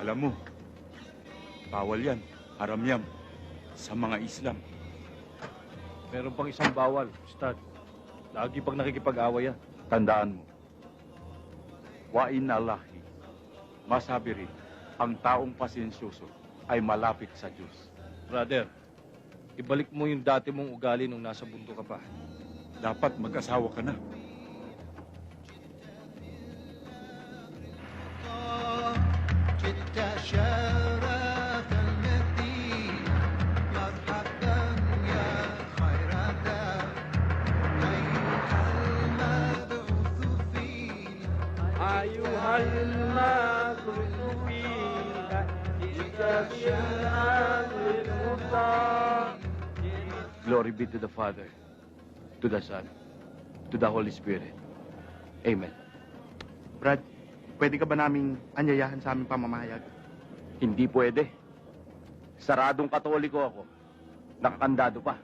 Alam mo, bawal yan, haram yan, sa mga Islam. Meron pang isang bawal, Ustad. Lagi pag nakikipag-away yan. Tandaan mo, wa inna Allahi, masabi rin, ang taong pasensyoso ay malapit sa Diyos. Brother, ibalik mo yung dati mong ugali nung nasa bundok ka pa. Dapat mag-asawa ka na. Glory be to the Father, to the Son, to the Holy Spirit. Amen. Brad, pwede ka ba naming anyayahan sa aming pamamahayag? Hindi pwede. Saradong katoliko ako. Nakakandado pa.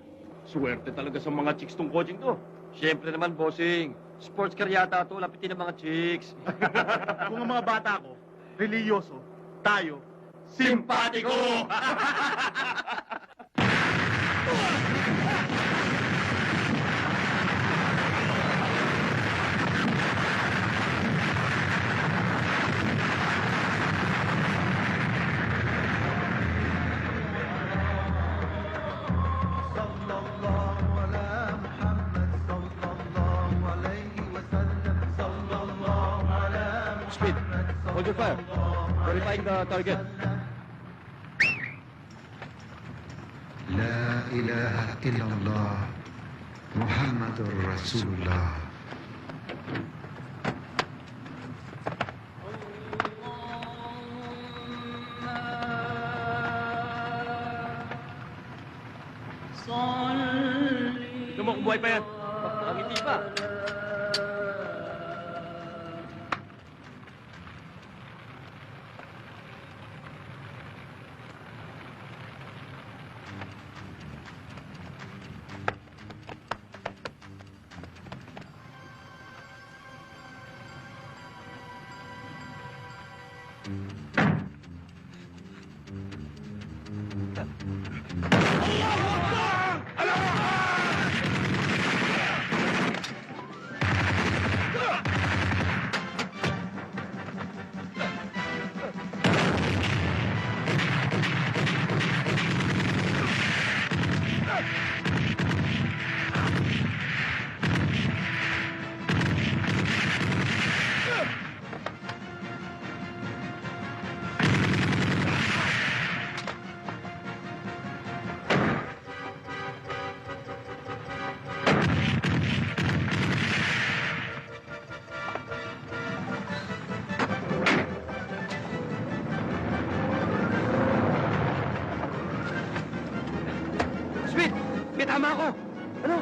Swerte talaga sa mga chicks tong coaching to. Siyempre naman, bossing. Sports car yata ito. Lapitin ng mga chicks. Kung ang mga bata ko, religyoso, tayo, Simpatiko! Speed, hold your fire. Verifying the target. لا إله إلا الله محمد رسول الله. Buhay pa yan. Nakangiti pa. May tama ako! Ano?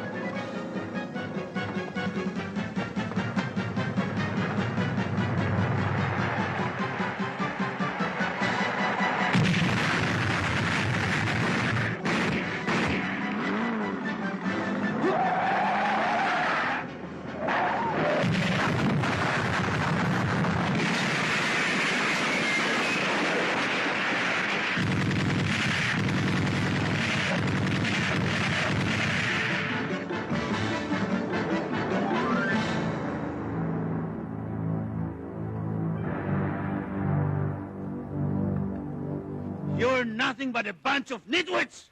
You're nothing but a bunch of nitwits!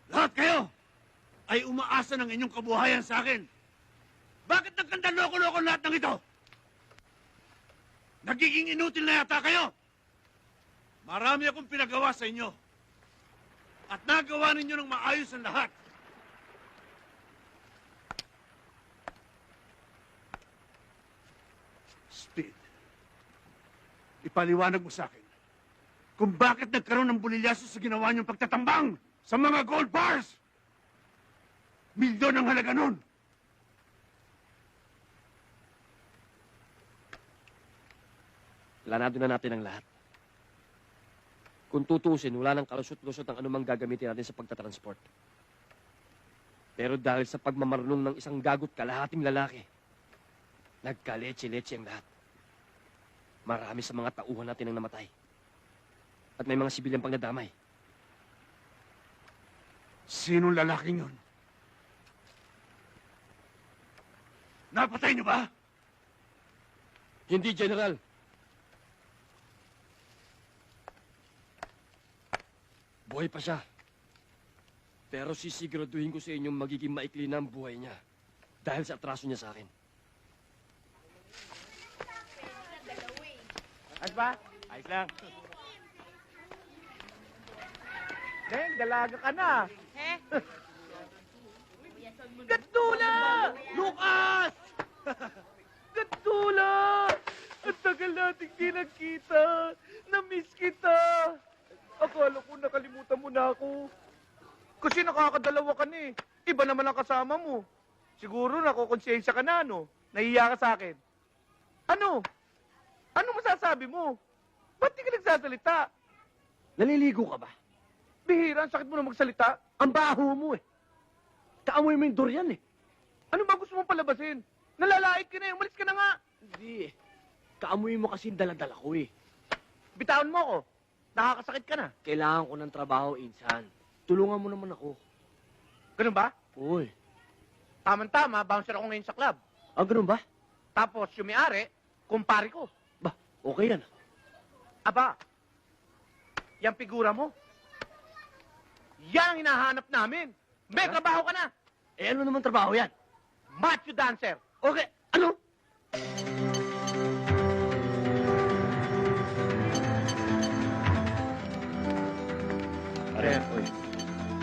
Lahat kayo ay umaasa ng inyong kabuhayan sa akin. Bakit nagkandaloko-loko lahat ng ito? Nagiging inutil na yata kayo. Marami akong pinagawa sa inyo. At nagawa ninyo ng maayos ang lahat. Speed, ipaliwanag mo sa akin kung bakit nagkaroon ng bulilyaso sa ginawa niyong pagtatambang sa mga gold bars. Milyon ang halaga nun. Planado na natin ang lahat. Kung tutusin, wala nang kalusot-lusot ang anumang gagamitin natin sa pagtatransport. Pero dahil sa pagmamarunong ng isang gagot kalahating lalaki, nagkaletse-letse ang lahat. Marami sa mga tauhan natin ang namatay. At may mga sibilyang pang nadamay. Sinong lalaking yun? Napatay niyo ba? Hindi, General. Buhay pa siya. Pero sisiguraduhin ko sa inyong magiging maikli na ang buhay niya. Dahil sa atraso niya sa akin. Ayos ba? Ayos lang. Deng, dalaga ka na. Gatula! Lucas! Gatula! Ang tagal nating di nagkita. Na-miss kita. Akala ko nakalimutan mo na ako. Kasi nakakadalawa ka na eh. Iba naman ang kasama mo. Siguro nakukonsensya ka na, no? Nahiya ka sa akin. Ano? Ano masasabi mo? Ba't di ka nagsasalita? Naliligo ka ba? Bihira, ang sakit mo na magsalita. Ang baho mo eh. Kaamoy mo yung durian eh. Ano ba gusto mong palabasin? Nalalait ka na eh. Umalis ka na nga. Hindi eh. Kaamoy mo kasi daladala ko eh. Bitawan mo ako. Nakakasakit ka na. Kailangan ko ng trabaho, Insan. Tulungan mo naman ako. Ganun ba? Uy. Tama-tama, bouncer ako ngayon sa club. Ah, ganun ba? Tapos, yung may-ari, kumpare ko. Ba, okay yan. Aba, yung figura mo. Yan ang hinahanap namin. May trabaho ka na. Eh, ano naman trabaho yan? Macho dancer. Okay, ano? Sir.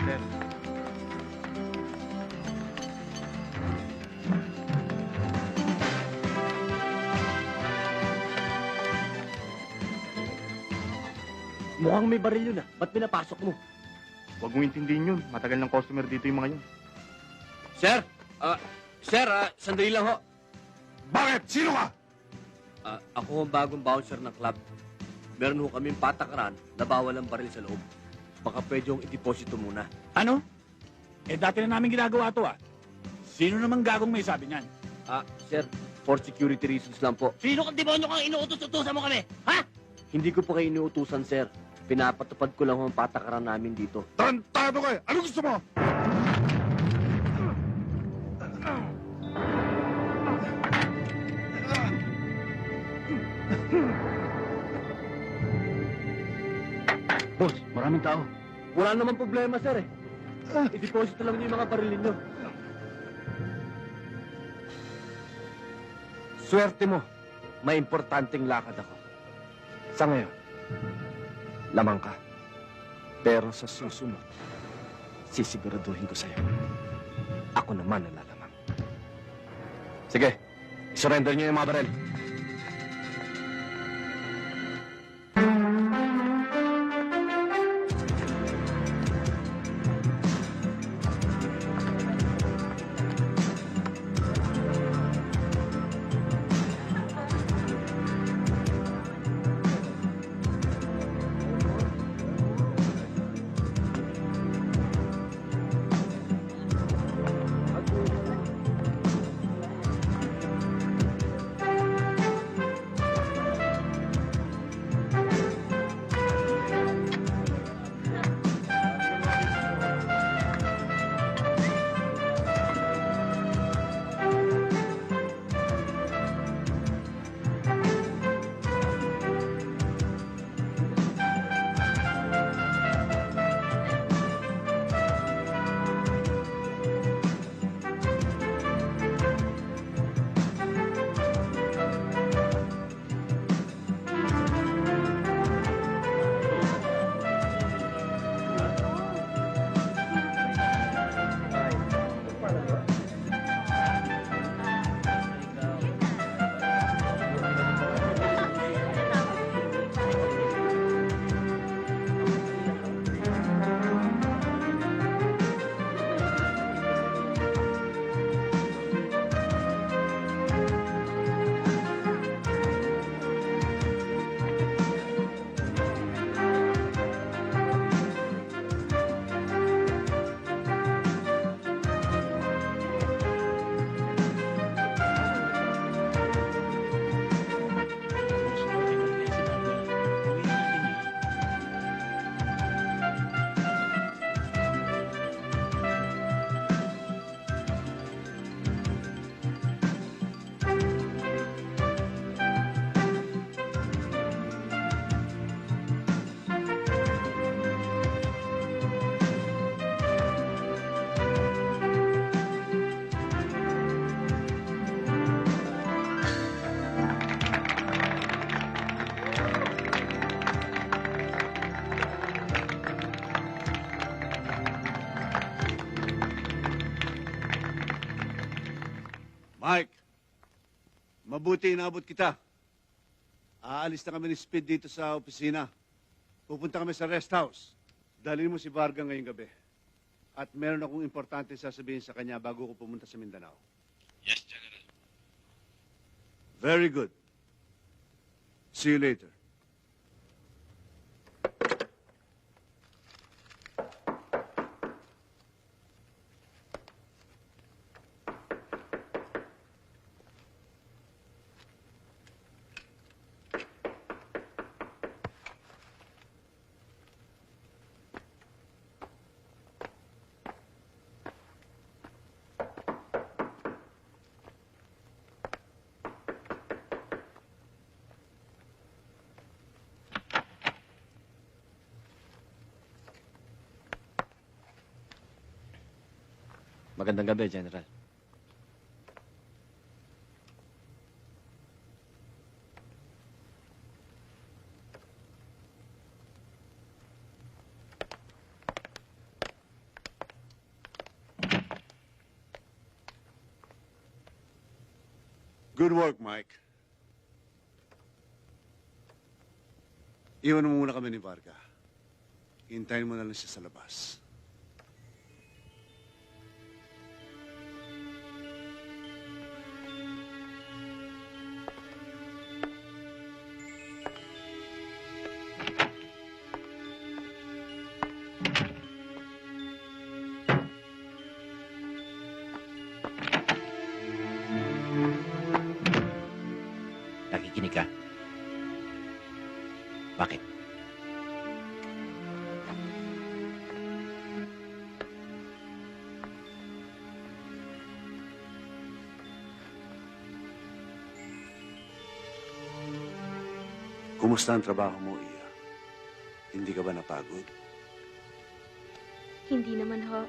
Sir. Mukhang may baril yun ah. Ba't pinapasok mo? Huwag mong intindihin yun. Matagal ng customer dito yung mga yun. Sir, sandali lang ho. Bakit? Sino ka? Ako ang bagong bouncer ng club. Meron ho kaming patakaran na bawal ang baril sa loob. Baka pwede yung i-deposito muna. Ano? Eh, dati na namin ginagawa to ah. Sino naman gagong may sabi niyan? Sir, for security reasons lang po. Sino kang demonyo kang inuutos-utusan mo kami? Ha? Hindi ko po kayo inuutusan, sir. Pinapatupad ko lang ho ang patakaran namin dito. Tarantado kayo! Ano gusto mo? Boss, maraming tao. Wala naman problema, sir eh. I-deposito lang niyo yung mga barilin niyo. Swerte mo. May importanteng lakad ako. Sa ngayon, lamang ka. Pero sa susunod, sisiguraduhin ko sa'yo. Ako naman ang lalamang. Sige, surrender niyo yung mga baril. Mike, mabuti inabot kita. Aalis na kami ni Speed dito sa opisina. Pupunta kami sa rest house. Dalhin mo si Varga ngayong gabi. At meron akong importante sasabihin sa kanya bago ko pumunta sa Mindanao. Yes, General. Very good. See you later. Magandang gabi, General. Good work, Mike. Iwan mo muna kami ni Varga. Hintayin mo na lang siya sa labas. Nakikinig ka? Bakit? Kumusta ang trabaho mo, Iya? Hindi ka ba napagod? Hindi naman ho.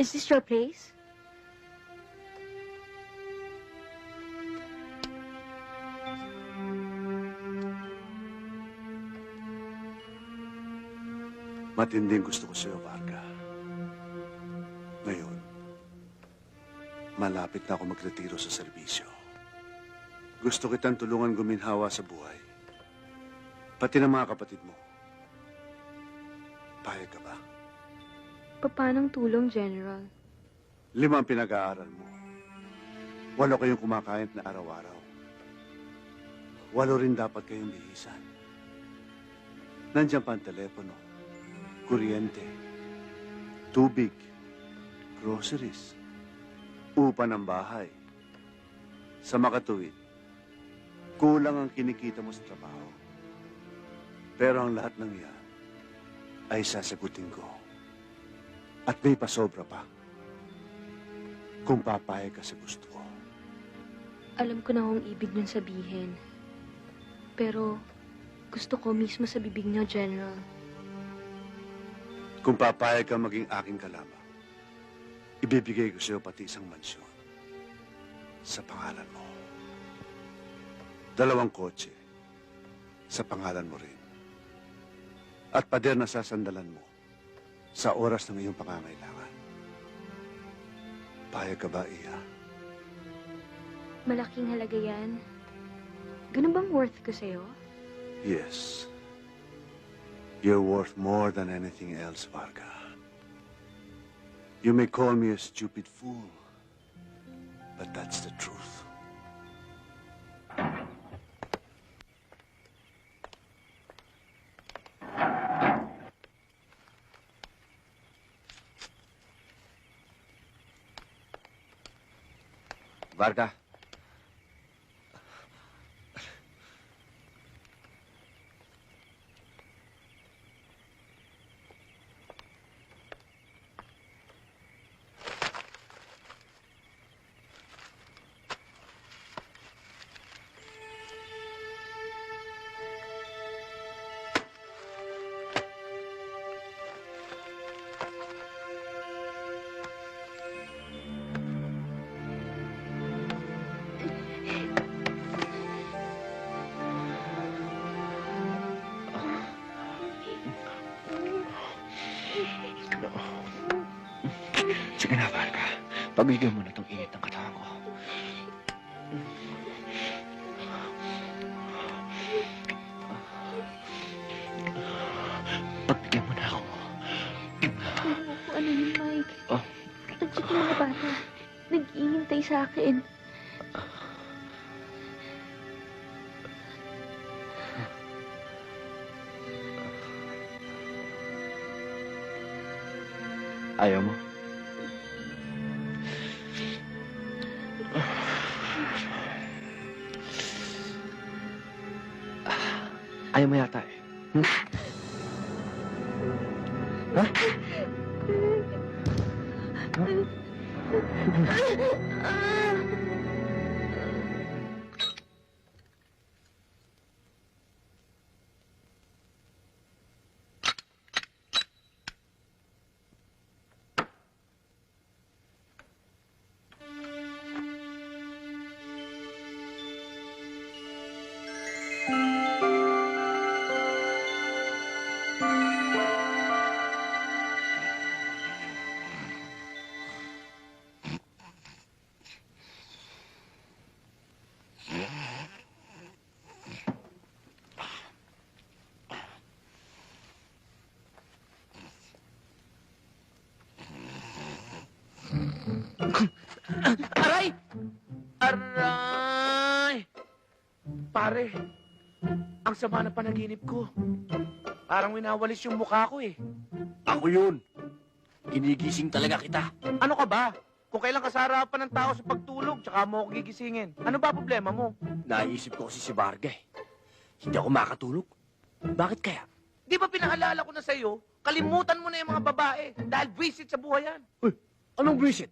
Is this your place? Matinding gusto ko sa'yo, Varga. Ngayon, malapit na ako magretiro sa serbisyo. Gusto kitang tulungan guminhawa sa buhay. Pati ng mga kapatid mo. Payag ka ba? Papanong tulong, General? 5 ang pinag-aaral mo. 8 kayong kumakain na araw-araw. 8 rin dapat kayong lihisan. Nandiyan pa ang telepono, kuryente, tubig, groceries, upa ng bahay. Sa makatuwid, kulang ang kinikita mo sa trabaho. Pero ang lahat ng yan ay sasagutin ko. At may pasobra pa. Kung papayag ka sa gusto ko. Alam ko na kung ibig niyong sabihin. Pero gusto ko mismo sa bibig niyo, General. Kung papayag ka maging aking kalama, ibibigay ko sa'yo pati isang mansyon. Sa pangalan mo. 2 kotse. Sa pangalan mo rin. At pader na sasandalan mo sa oras ng iyong pangangailangan. Payag ka ba, Iya? Malaking halaga yan. Ganun bang worth ko sa'yo? Yes. You're worth more than anything else, Varga. You may call me a stupid fool, but that's the truth. Varga. Sige na, Varga. Pabigyan mo na itong init ng katawan ko. Pagbigyan mo na ako. Ano yun, Mike? Oh. Nagsit yung mga bata. Nag-iintay sa akin. Ayaw mo? Ayaw mo yata eh. Hmm? Ha? Aray! Aray! Pare, ang sama ng panaginip ko. Parang winawalis yung mukha ko eh. Ako yun. Ginigising talaga kita. Ano ka ba? Kung kailan ka sa harapan ng tao sa pagtulog, tsaka mo ako gigisingin. Ano ba problema mo? Naisip ko kasi si Varga eh. Hindi ako makatulog. Bakit kaya? Di ba pinaalala ko na sa'yo, kalimutan mo na yung mga babae dahil visit sa buhay yan. Anong visit?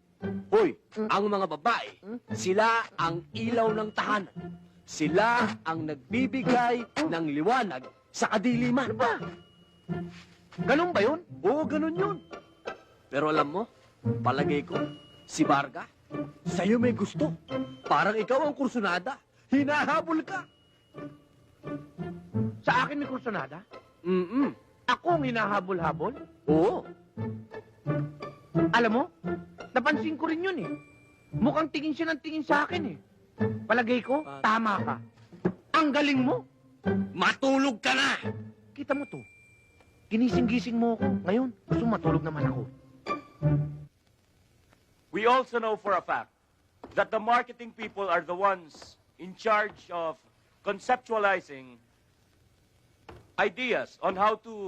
Hoy, ang mga babae, sila ang ilaw ng tahanan. Sila ang nagbibigay ng liwanag sa kadiliman. Ano ba? Ganun ba yun? Oo, ganun yun. Pero alam mo, palagay ko, si Varga, sa'yo may gusto. Parang ikaw ang kursunada. Hinahabol ka. Sa akin may kursunada? Mm-mm. Ako ang hinahabol-habol? Oo. Alam mo, napansin ko rin yun eh. Mukhang tingin siya ng tingin sa akin eh. Palagay ko, tama ka. Ang galing mo. Matulog ka na! Kita mo to. Ginising-gising mo ako. Ngayon, gusto mo matulog naman ako. We also know for a fact that the marketing people are the ones in charge of conceptualizing ideas on how to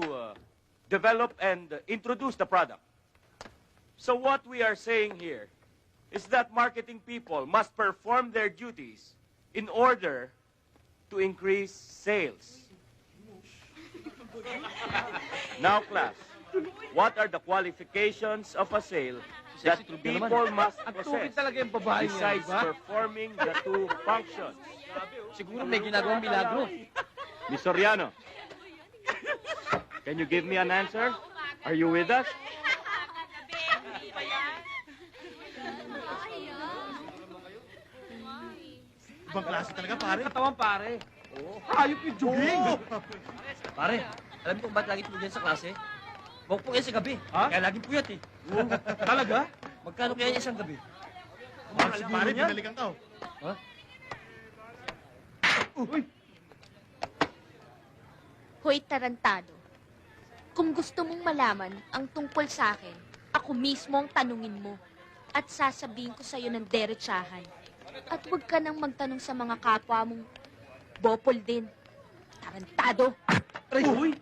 develop and introduce the product. So what we are saying here is that marketing people must perform their duties in order to increase sales. Now, class, what are the qualifications of a sale that people must At tubig possess talaga yung babae niya, besides di ba? performing the two functions? Siguro may ginagawang milagro. Miss Soriano, can you give me an answer? Are you with us? Ibang klase talaga, pare. Katawan, pare. Hayop yung juging. Pare, alam mo kung ba't lagi puyat sa klase? Huwag po yan sa gabi. Ha? Kaya laging puyat eh. Talaga? Magkano kaya isang gabi? Pare, binalikan ka. Ha? Uy! Hoy, tarantado. Kung gusto mong malaman ang tungkol sa akin, ako mismo ang tanungin mo. At sasabihin ko sa'yo ng derechahan. At huwag ka nang magtanong sa mga kapwa mong bopol din. Tarantado! Uy!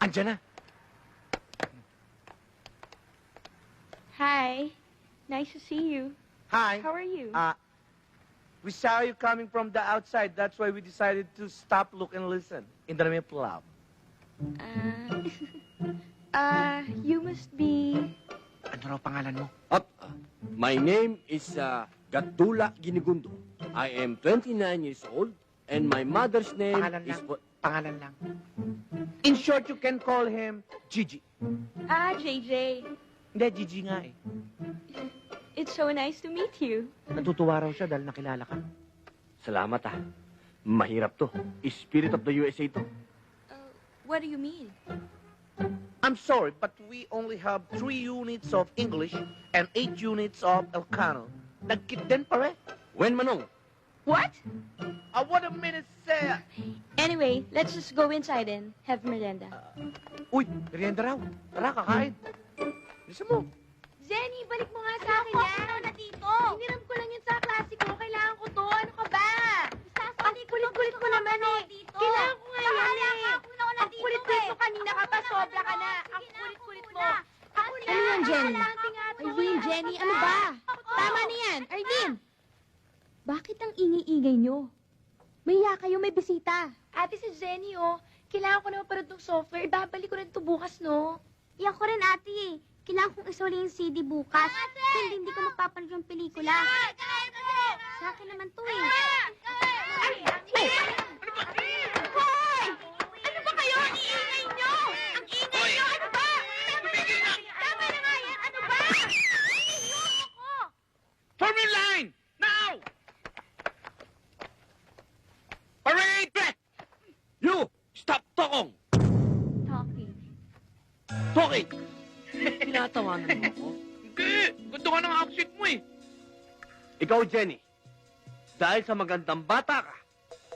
Andiyan na. Hi. Nice to see you. Hi. How are you? We saw you coming from the outside. That's why we decided to stop, look, and listen. In the name of love. You must be... Ano raw pangalan mo? My name is Gatula Ginigundo. I am 29 years old, and my mother's name Pangalan is... lang. Pangalan lang. In short, you can call him Gigi. JJ. Hindi, Gigi nga eh. It's so nice to meet you. Natutuwa raw siya dahil nakilala ka. Salamat Mahirap to. Spirit of the USA to. What do you mean? I'm sorry, but we only have 3 units of English and 8 units of Elcano. Nagkit din pare. When manong? What? What a minute, sir. Anyway, let's just go inside and have merienda. Uy, merienda raw. Tara, kakain. Bisa mo. Jenny, balik mo nga sa akin yan. Ako na dito. Hiniram ko lang yun sa klase ko. Kailangan ko to. Ano ka ba? Ang kulit-kulit mo naman eh. Kailangan ko nga yan eh. Ang kulit-kulit mo kanina ka pa. Sobra ka na. Ang kulit-kulit mo. Ano yan, Jenny? Arlene, Jenny, ano ba? Tama na yan. Arlene! Bakit ang ingay-ingay nyo? Mahiya kayo, may bisita. Ate, si Jenny, oh. Kailangan ko na mapanood ng software. Ibabalik ko na ito bukas, no? Iyan ko rin, ate. Kailangan kong isuli yung CD bukas. Kasi hindi ko mapapanood yung pelikula. Sa akin naman to eh. Hoy! Ano ba kayo? Ang iingay nyo! Ang ingay nyo! Ano ba? Tama na nga yan! Ano ba? Form your line! Now! Parade back! You! Stop talking! Talking. Talking! Tinatawanan mo ako? Hindi! Gusto ka ng outfit mo eh. Ikaw, Jenny, dahil sa magandang bata ka,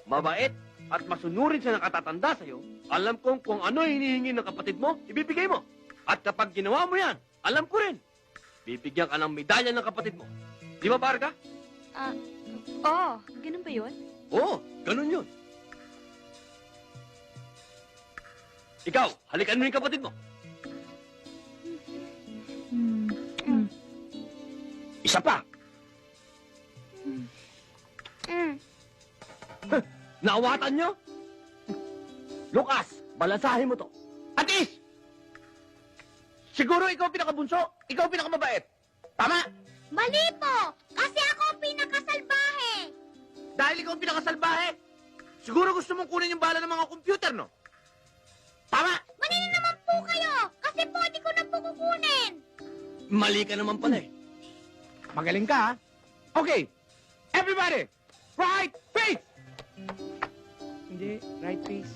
mabait at masunurin sa nakatatanda sa'yo, alam kong kung ano hinihingi ng kapatid mo, ibibigay mo. At kapag ginawa mo yan, alam ko rin, bibigyan ka ng medalya ng kapatid mo. Di ba, Barga? Ganun ba yun? Oo, ganun yun. Ikaw, halikan mo yung kapatid mo. Isa pa. Naawatan nyo? Lucas, balasahin mo to. Atis! Siguro ikaw pinakabunso, ikaw pinakamabait. Tama? Mali po! Kasi ako ang pinakasalbahe! Dahil ikaw pinakasalbahe, siguro gusto mong kunin yung bala ng mga computer, no? Tama? Mali na naman po kayo! Kasi po di ko na po kukunin! Mali ka naman pala eh. Magaling ka, ha? Okay, everybody, right face! Hindi, right face.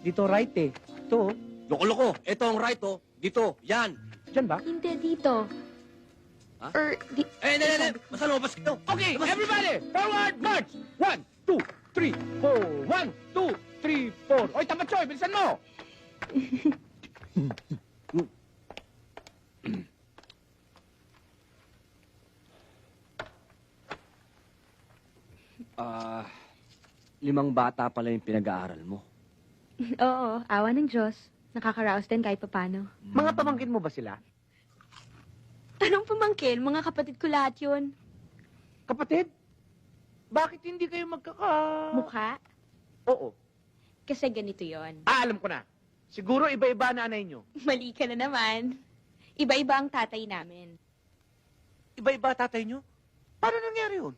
Dito right eh. Ito, Loko-loko, ito ang right oh. Dito, yan. dyan ba? Hindi, dito. Ha? Di... Hindi. Basta lumabas ka. Okay, everybody, forward march! 1, 2, 3, 4. 1, 2, 3, 4. Oy, tapat Choy, bilisan mo! Limang bata pala yung pinag-aaral mo. Oo, awa ng Diyos. Nakakaraos din kahit papano. Mga pamangkin mo ba sila? Anong pamangkin? Mga kapatid ko lahat yun. Kapatid? Bakit hindi kayo Mukha? Oo. Kasi ganito yon. Alam ko na. Siguro iba-iba nanay nyo. Mali ka na naman. Iba-iba ang tatay namin. Iba-iba tatay nyo? Paano nangyari yun?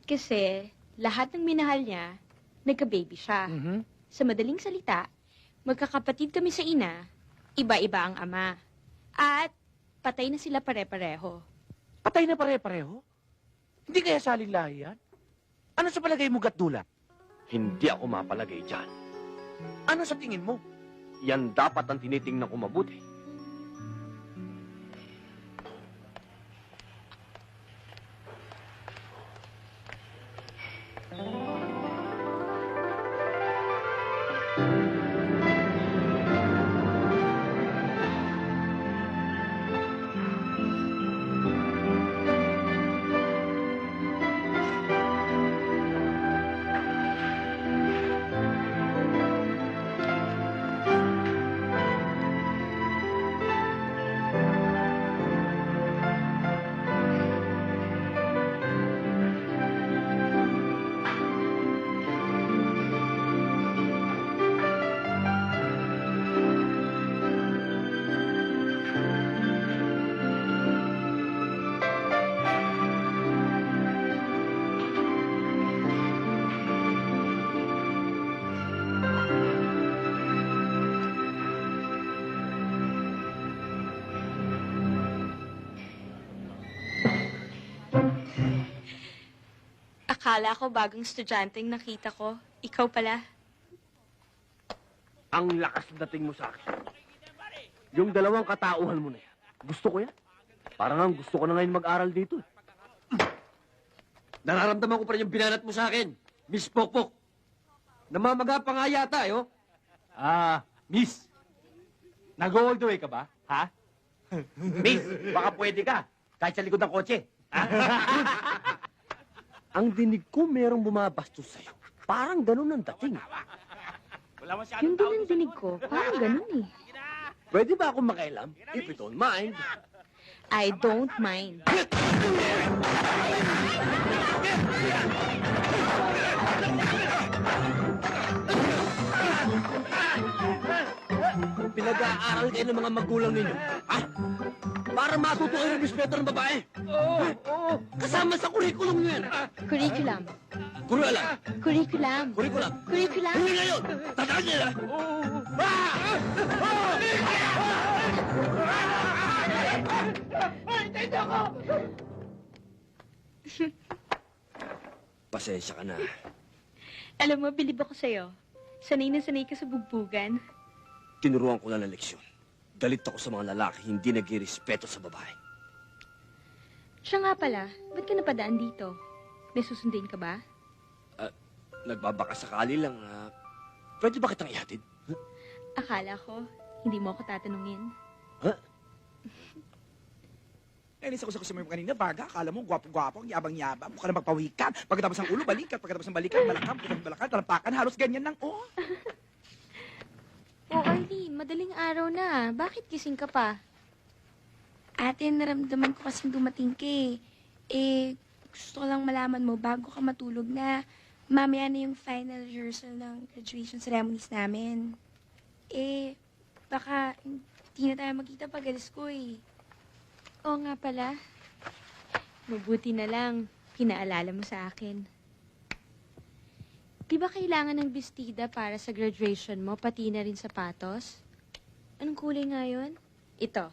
Kasi lahat ng minahal niya, nagka-baby siya. Sa madaling salita, magkakapatid kami sa ina, iba-iba ang ama. At patay na sila pare-pareho. Patay na pare-pareho? Hindi kaya saling lahi yan? Ano sa palagay mo, Gatdula? Hindi ako mapalagay dyan. Ano sa tingin mo? Yan dapat ang tinitingnan ko mabuti. Akala ko bagong estudyanteng nakita ko. Ikaw pala. Ang lakas dating mo sa akin. Yung dalawang katauhan mo na yan. Gusto ko yan. Parang ang gusto ko na ngayon mag-aral dito. Nararamdaman ko pa rin yung binanat mo sa akin, Miss Pokpok. Namamaga pa nga yata, eh, oh. Miss, nag-all the way ka ba? Ha? Miss, baka pwede ka. Kahit sa likod ng kotse. Ang dinig ko merong bumabastos sa'yo. Parang ganun ang dating. Yung din ang dinig ko, parang ganun eh. Pwede ba akong makialam? If you don't mind. I don't mind. Pinag-aaral kayo ng mga magulang ninyo. Ha? Para matuto kayo ng respeto ng babae. Oo. Kasama sa kurikulum nyo yan. Curriculum. Kurikulum. Curriculum. Kurikulum. Curriculum. Huli na yun! Tandaan nyo na! Pasensya ka na. Alam mo, bilib ako sa'yo. Sanay na sanay ka sa bugbugan. Tinuruan ko lang ng leksyon. Galit ako sa mga lalaki hindi nag-irespeto sa babae. Siya nga pala, ba't ka napadaan dito? May susundin ka ba? Nagbabaka sakali lang. Pwede ba kitang ihatid? Akala ko, hindi mo ako tatanungin. Nainis ako sa customer mo kanina, Baga. Akala mo, gwapo-gwapo, ang yabang-yabang. Mukha na magpawikan. Pagkatapos ng ulo, balikat. Pagkatapos ng balikat, balakang. Pagkatapos ng balakang, talampakan. Halos ganyan lang, oh. Oh, Arlene, madaling araw na. Bakit gising ka pa? Ate, naramdaman ko kasing dumating ka eh. Gusto ko lang malaman mo bago ka matulog na mamaya na yung final rehearsal ng graduation ceremonies namin. Baka hindi na tayo magkita pag alis ko eh. Oo nga pala. Mabuti na lang, pinaalala mo sa akin. Di ba kailangan ng bestida para sa graduation mo, pati na rin sapatos? Anong kulay nga yun? Ito,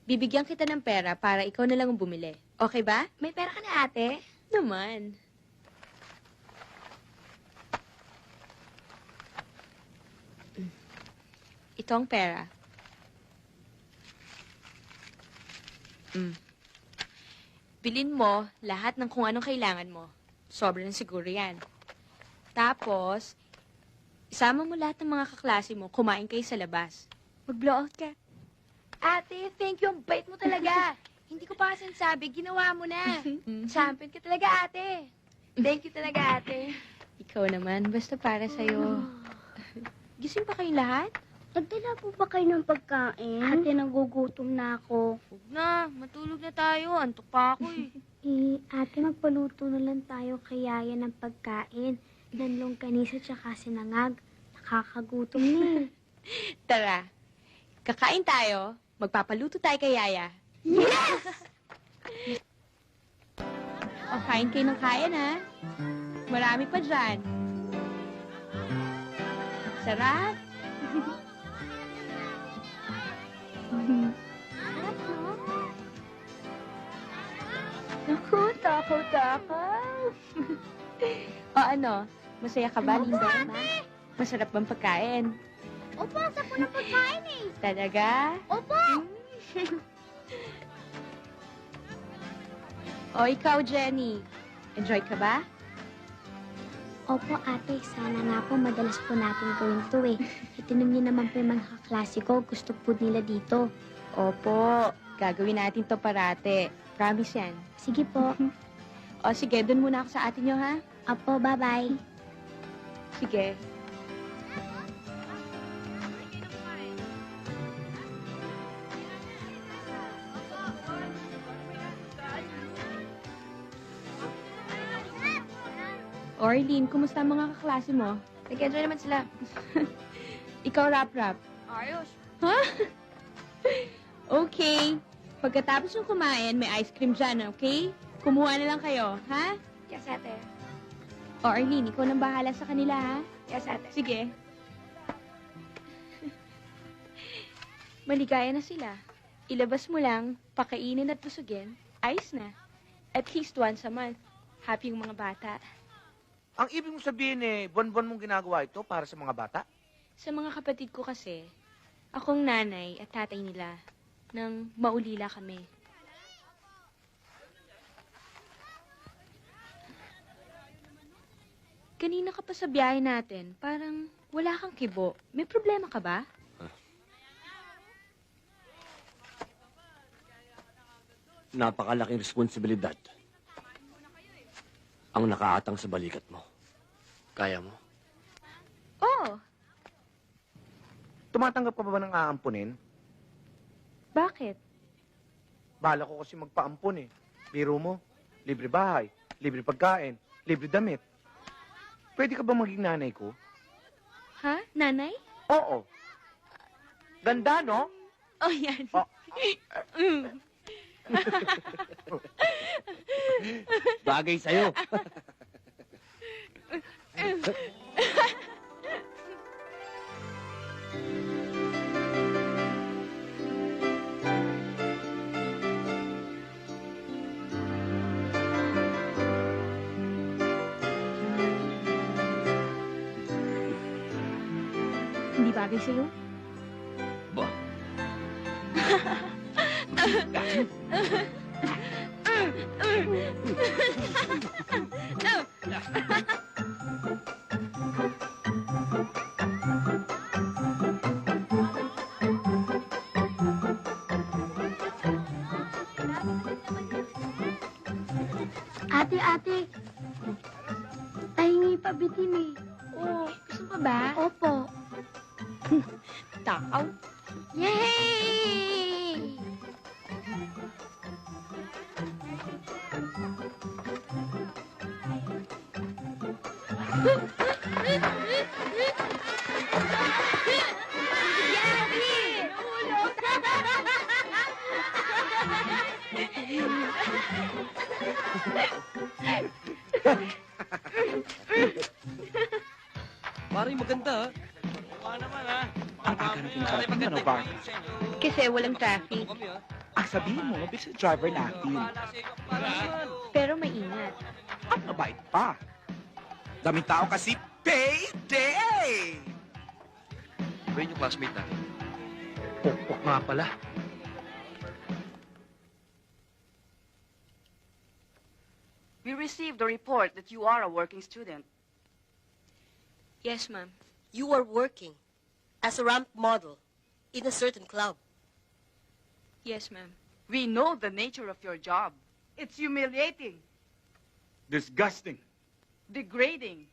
bibigyan kita ng pera para ikaw na lang ang bumili. Okay ba? May pera ka na, ate? Naman. Ito ang pera. Bilin mo lahat ng kung anong kailangan mo. Sobrang siguro yan. Tapos, isama mo lahat ng mga kaklase mo, kumain kayo sa labas. Mag-blow out ka. Ate, thank you. Ang bait mo talaga. Hindi ko pa kasi sabi, ginawa mo na. Champion ka talaga, ate. Thank you talaga, ate. Ikaw naman, basta para sa'yo. Gising pa kayong lahat? Nagdala po ba kayo ng pagkain? Ate, nagugutom na ako. Huwag na, matulog na tayo. Antok pa ako eh. Ate, magpaluto na lang tayo kay Yaya ng pagkain. Danlong kanisa tsaka sinangag. Nakakagutom na eh. Tara, kakain tayo, magpapaluto tayo kay Yaya. Yes! O, kain kayo ng kain, ha? Marami pa dyan. Sarap. Naku, takaw-takaw. O ano, masaya ka ba, Linda? Masarap bang pagkain? Opo, ang sarap po ng pagkain eh. Talaga? Opo! O ikaw, Jenny, enjoy ka ba? Opo, ate. Sana nga po madalas po natin gawin to eh. Itinong niyo naman po yung mga kaklase ko. Gusto po nila dito. Opo, gagawin natin to parate. Promise yan. Sige po. O sige, dun muna ako sa atin nyo, ha? Opo, bye-bye. Sige. Orlene, kumusta ang mga kaklase mo? Nag-enjoy naman sila. Ikaw, rap-rap. Ayos. Ha? Okay. Pagkatapos ng kumain, may ice cream dyan, okay? Kumuha na lang kayo, ha? Yes, ate. O, Arlene, ikaw nang bahala sa kanila, ha? Yes, ate. Sige. Maligaya na sila. Ilabas mo lang, pakainin at busugin, ayos na. At least once a month. Happy yung mga bata. Ang ibig mong sabihin buwan-buwan mong ginagawa ito para sa mga bata? Sa mga kapatid ko kasi, akong nanay at tatay nila nang maulila kami. Kanina ka pa sa biyahe natin, parang wala kang kibo. May problema ka ba? Napakalaking responsibilidad ang nakaatang sa balikat mo. Kaya mo? Oo. Tumatanggap ka ba ng aampunin? Bakit? Bala ko kasi magpaampun Biro mo, libre bahay, libre pagkain, libre damit. Pwede ka ba maging nanay ko? Ha? Nanay? Oo. Ganda, no? Oh, yan. Oh. Bagay sa'yo. Hindi bagay sa'yo? Ba? Ate, tahingi pa bitin Oo. Gusto pa ba? Opo. Takaw. Yay! Pare, maganda, ha? Ano ba? Kasi walang traffic. Ang sabihin mo, busy driver natin. Pero maingat. At mabait pa. Daming tao kasi payday! Iba yun yung classmate natin. Pokpok nga pala. We received a report that you are a working student. Yes, ma'am. You are working as a ramp model in a certain club. Yes, ma'am. We know the nature of your job. It's humiliating, Disgusting. degrading.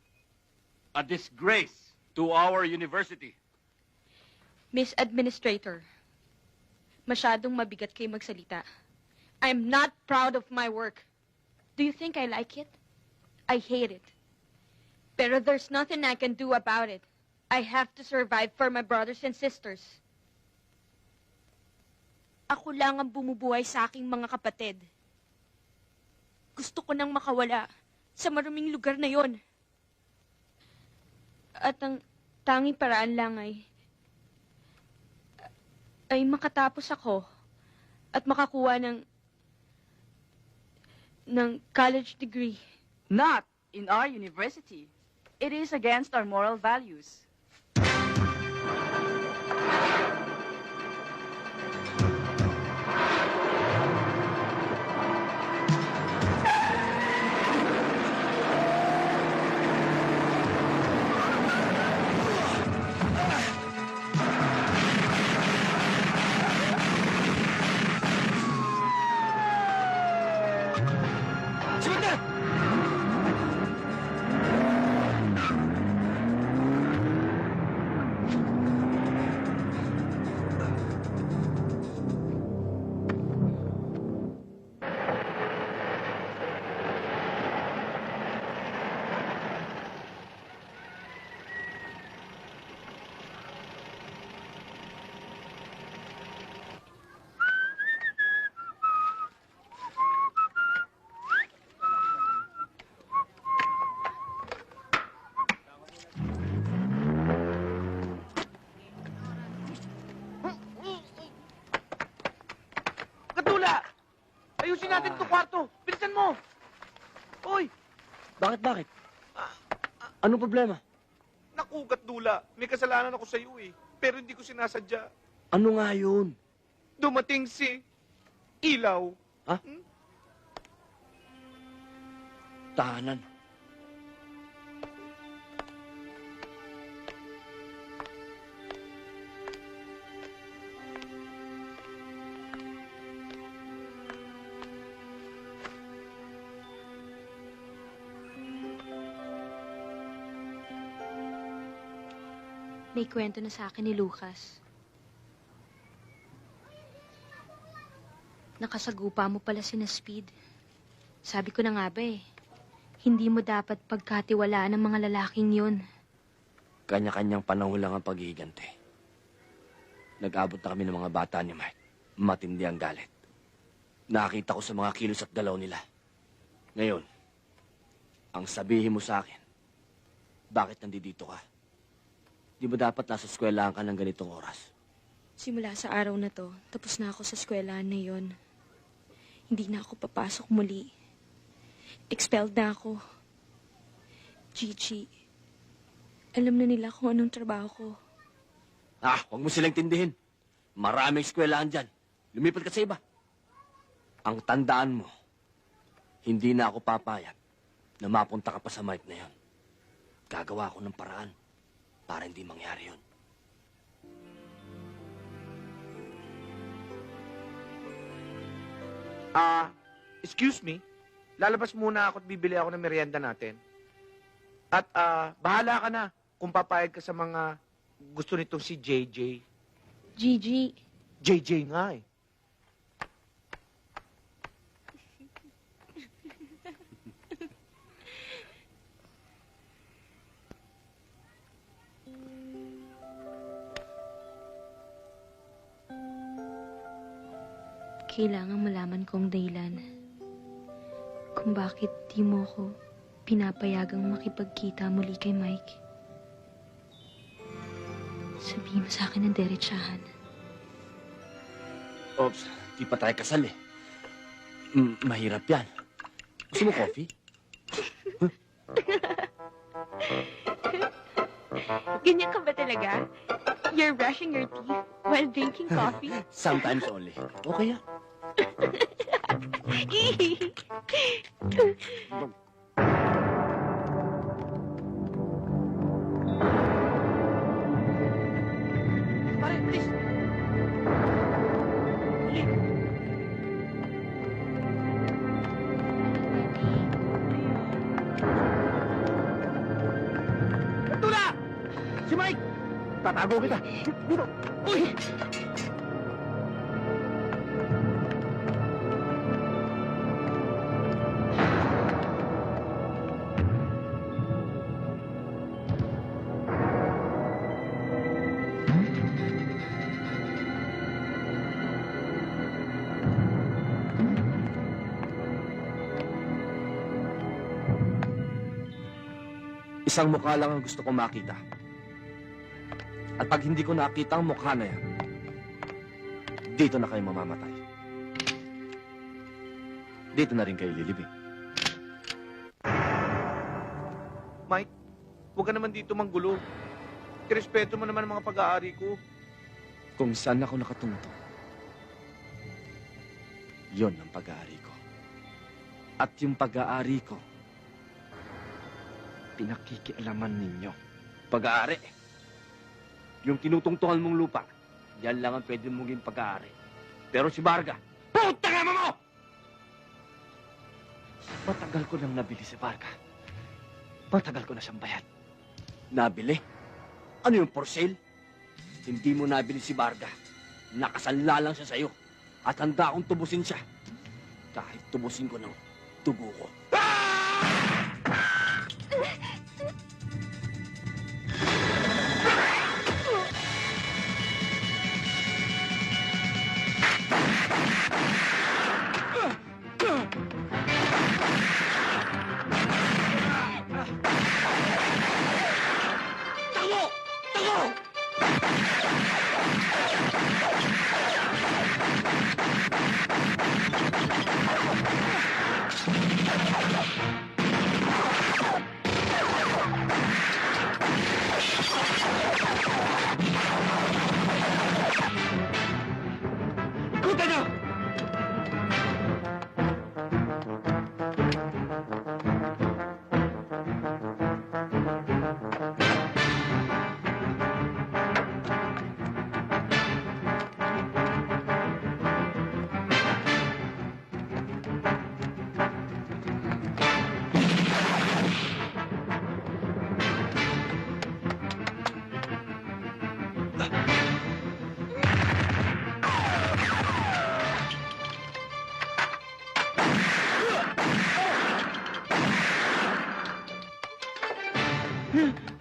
A disgrace to our university. Miss Administrator, masyadong mabigat kayo magsalita. I'm not proud of my work. Do you think I like it? I hate it. Pero there's nothing I can do about it. I have to survive for my brothers and sisters. Ako lang ang bumubuhay sa aking mga kapatid. Gusto ko nang makawala sa maruming lugar na yon. At ang tanging paraan lang ay makatapos ako at makakuha ng college degree. Not in our university. It is against our moral values. Katula! Ayusin natin itong kwarto. Bilisan mo! Uy! Bakit? Ano problema? Nakugat dula. May kasalanan ako sa iyo eh. Pero hindi ko sinasadya. Ano nga yun? Dumating si Ilaw. Ha? Tahanan. May kwento na sa akin ni Lucas. Nakasagupa mo pala si na Speed. Sabi ko na nga ba eh, hindi mo dapat pagkatiwalaan ng mga lalaking yun. Kanya-kanyang panahon lang ang paghihiganti. Nag-abot na kami ng mga bata ni Mike. Matindi ang galit. Nakita ko sa mga kilos at galaw nila. Ngayon, ang sabihin mo sa akin, bakit nandito ka? Di ba dapat nasa eskwelahan ka ng ganitong oras? Simula sa araw na to, tapos na ako sa eskwelahan na yon. Hindi na ako papasok muli. Expelled na ako. Gigi, alam na nila kung anong trabaho ko. Huwag mo silang tindihin. Maraming eskwelahan dyan. Lumipat ka sa iba. Ang tandaan mo, hindi na ako papayag na mapunta ka pa sa Mike na yon. Gagawa ako ng paraan para hindi mangyari yun. Excuse me. Lalabas muna ako at bibili ako ng merienda natin. At bahala ka na kung papayag ka sa mga gusto nitong si JJ. Gigi, JJ nga eh. kailangang malaman kong dahilan kung bakit di mo ko pinapayagang makipagkita muli kay Mike. Sabihin mo sa akin ng derechahan. Oops, di pa tayo kasal eh. Mahirap yan. Gusto mo coffee? Ganyan ka ba talaga? You're brushing your teeth while drinking coffee? Sometimes only. Okay yan. Pare, please. Tula! Si Mike! Tatago kita. Dito. Uy! Isang mukha lang ang gusto kong makita. At pag hindi ko nakita ang mukha na yan, dito na kayo mamamatay. Dito na rin kayo lilibing. Mike, huwag ka naman dito manggulo. Irespeto mo naman ang mga pag-aari ko. Kung saan ako nakatungtong, yon ang pag-aari ko. At yung pag-aari ko, pinakikialaman ninyo. Pag-aari. Yung tinutungtungan mong lupa, yan lang ang pwede mong maging pag-aari. Pero si Varga, putang ama mo! Matagal ko nang nabili si Varga. Matagal ko na siyang bayad. Nabili? Ano yung for sale? Hindi mo nabili si Varga. Nakasala lang siya sa'yo. At handa akong tubusin siya. Kahit tubusin ko ng tubo ko. Okay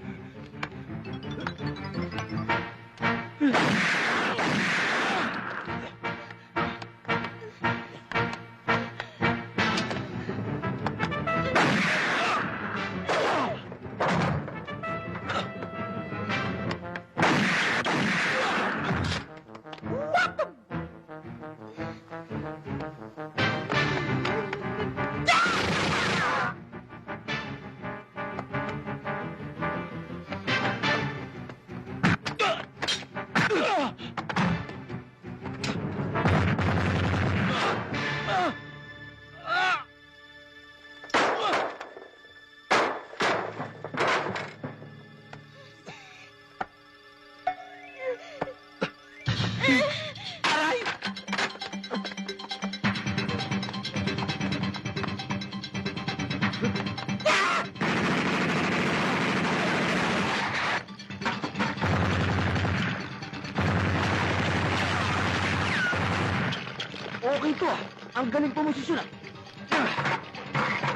to ah. Ang galing pumosisyon ah.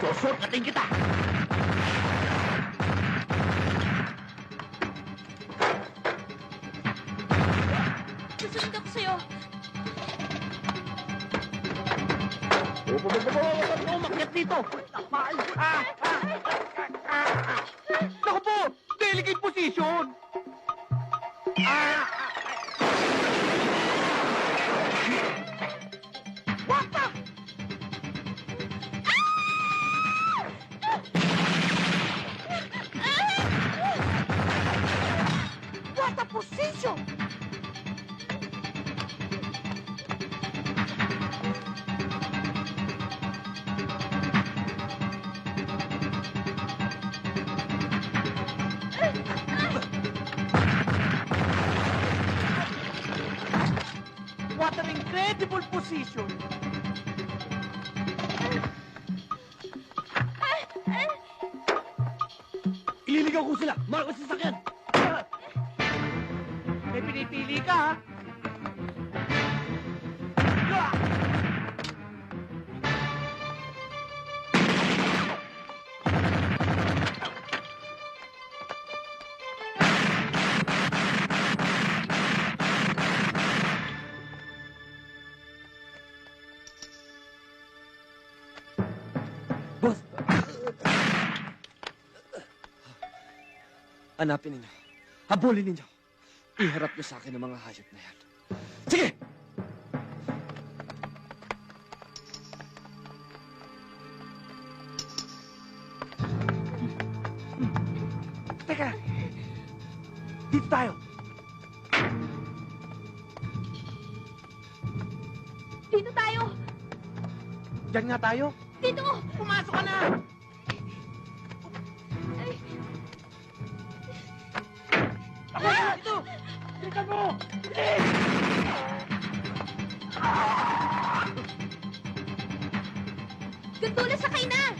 Susukatin kita. Susunod ako sa'yo. Umakyat dito. Naku po! Delicate position! What a position! What an incredible position! Ililigaw ko sila. Mark sa sasakyan. May pinipili ka, ha? Boss! Hanapin ninyo. Habulin ninyo. Iharap niyo sa akin ang mga hayop na yan. Sige! Teka! Dito tayo! Dito tayo! Diyan nga tayo! Dito! Pumasok ka na! Ako na! Dito! Dito mo! Bilis! Gandula, sakay na!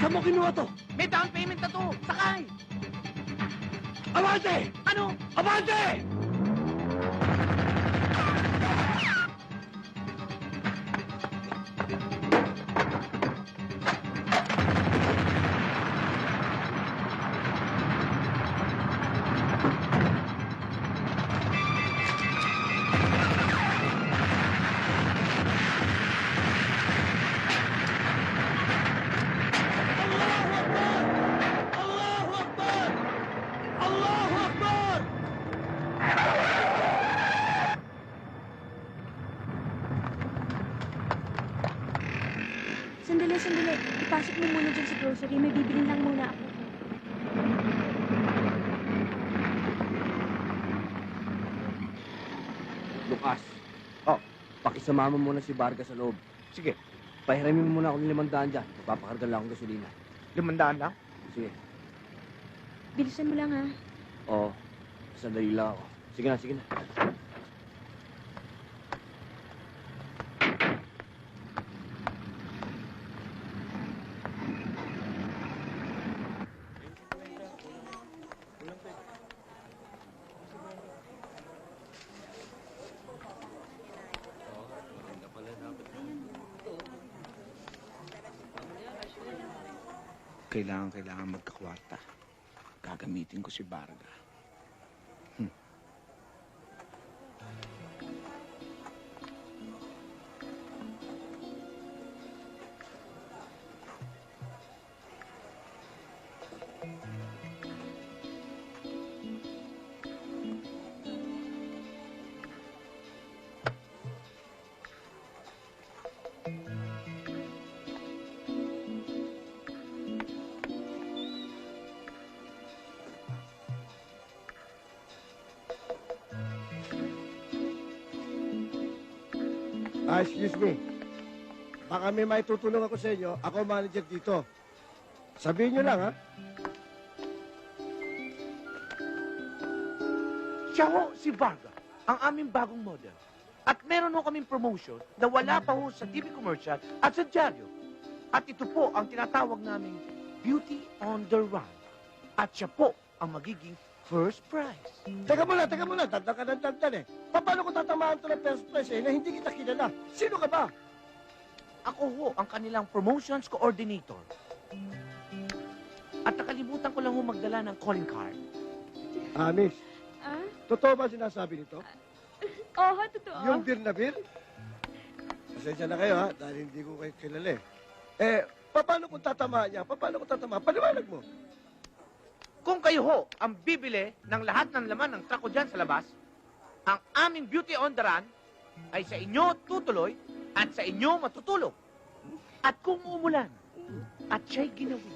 Saan mo kinuha to? May down payment na to! Sakay! Abante! Ano? Abante! Sandali. Ipasok mo muna dyan sa grocery. May bibilin lang muna ako. Lucas. Oh, pakisama mo muna si Vargas sa loob. Sige, Pahiramin mo muna ako ng 500 dyan. Papakargan lang akong gasolina. 500 lang. Sige. Bilisan mo lang, ha? Oo. Sandali lang ako. Sige na. Kailangan magkakwarta. Gagamitin ko si Varga. Excuse me. Baka may maitutulong ako sa inyo. Ako ang manager dito. Sabihin nyo lang, ha? Siya ho, si Varga, ang aming bagong model. At meron ho kaming promotion na wala pa ho sa TV commercial at sa dyaryo. At ito po ang tinatawag naming Beauty on the Run. At siya po ang magiging first prize. Teka muna. Dandan ka ng dandan eh. Paano ko tatamaan to ng first prize na hindi kita kilala? Sino ka ba? Ako ho ang kanilang promotions coordinator. At nakalimutan ko lang ho magdala ng calling card. Miss. Ah? Totoo ba sinasabi nito? Oo, totoo. Yung beer na beer? Pasensya na kayo, ha? Dahil hindi ko kayo kilala eh. Paano kung tatamaan niya? Paliwanag mo. Kung kayo ho ang bibili ng lahat ng laman ng truck ko dyan sa labas, ang aming Beauty on the Run ay sa inyo tutuloy at sa inyo matutulog. At kung umulan at siya'y ginawi,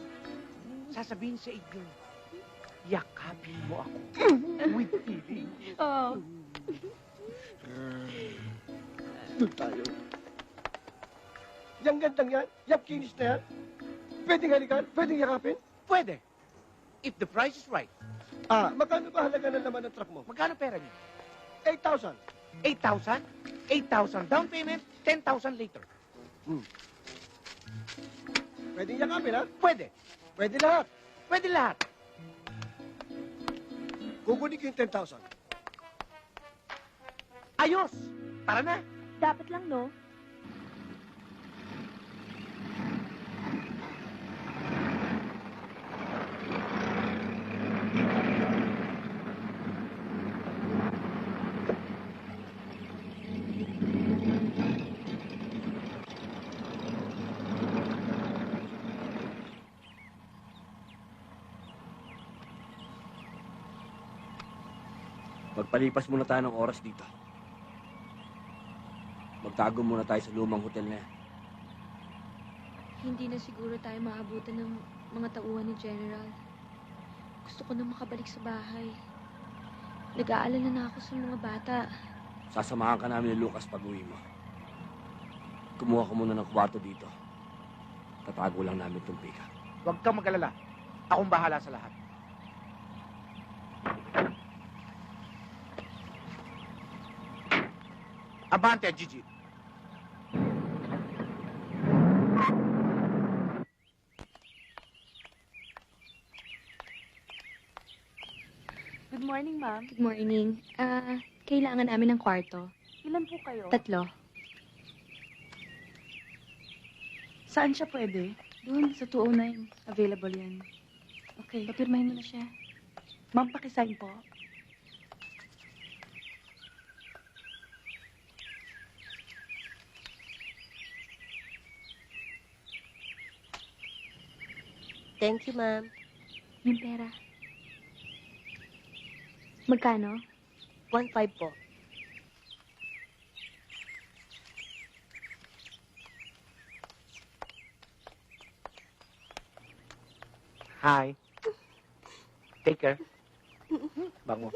sasabihin sa inyo, yakapin mo ako with feeling. Oo. Doon tayo. Yang gandang yan, yang kinis na yan, pwedeng halikan, pwedeng yakapin. Pwede. If the price is right. Magkano ba halaga na naman ng truck mo? Magkano pera niyo? 8,000. 8,000? 8,000 down payment, 10,000 later. Pwedeng yakapin, ha? Pwede. Pwede lahat. Pwede lahat. Kukunin ko yung 10,000. Ayos! Tara na! Dapat lang, no? Magpalipas muna tayo ng oras dito. Magtago muna tayo sa lumang hotel na yan. Hindi na siguro tayo maabutan ng mga tauhan ni General. Gusto ko na makabalik sa bahay. Nag-aalala na ako sa mga bata. Sasamahan ka namin ni Lucas pag uwi mo. Kumuha ka muna ng kwarto dito. Tatago lang namin itong pika. Huwag kang mag-alala. Akong bahala sa lahat. Abante, Gigi. Good morning, ma'am. Good morning. Kailangan namin ng kwarto. Ilan po kayo? 3. Saan siya pwede? Doon, sa 209. Available yan. Okay. Papirmahin mo na siya. Ma'am, pakisign po. Thank you, ma'am. May pera. Magkano? 1.5 po. Hi. Take care. Bango.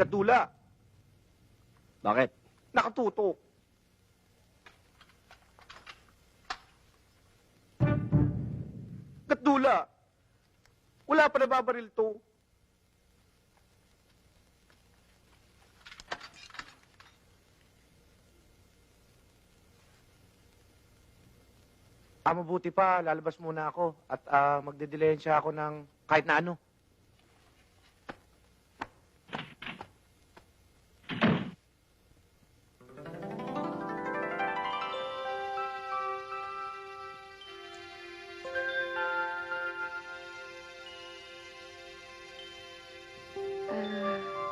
Gadula. Bakit? Nakatutok. Gadula. Wala pa nababaril to. mabuti pa, lalabas muna ako at magdedilensya ako ng kahit na ano.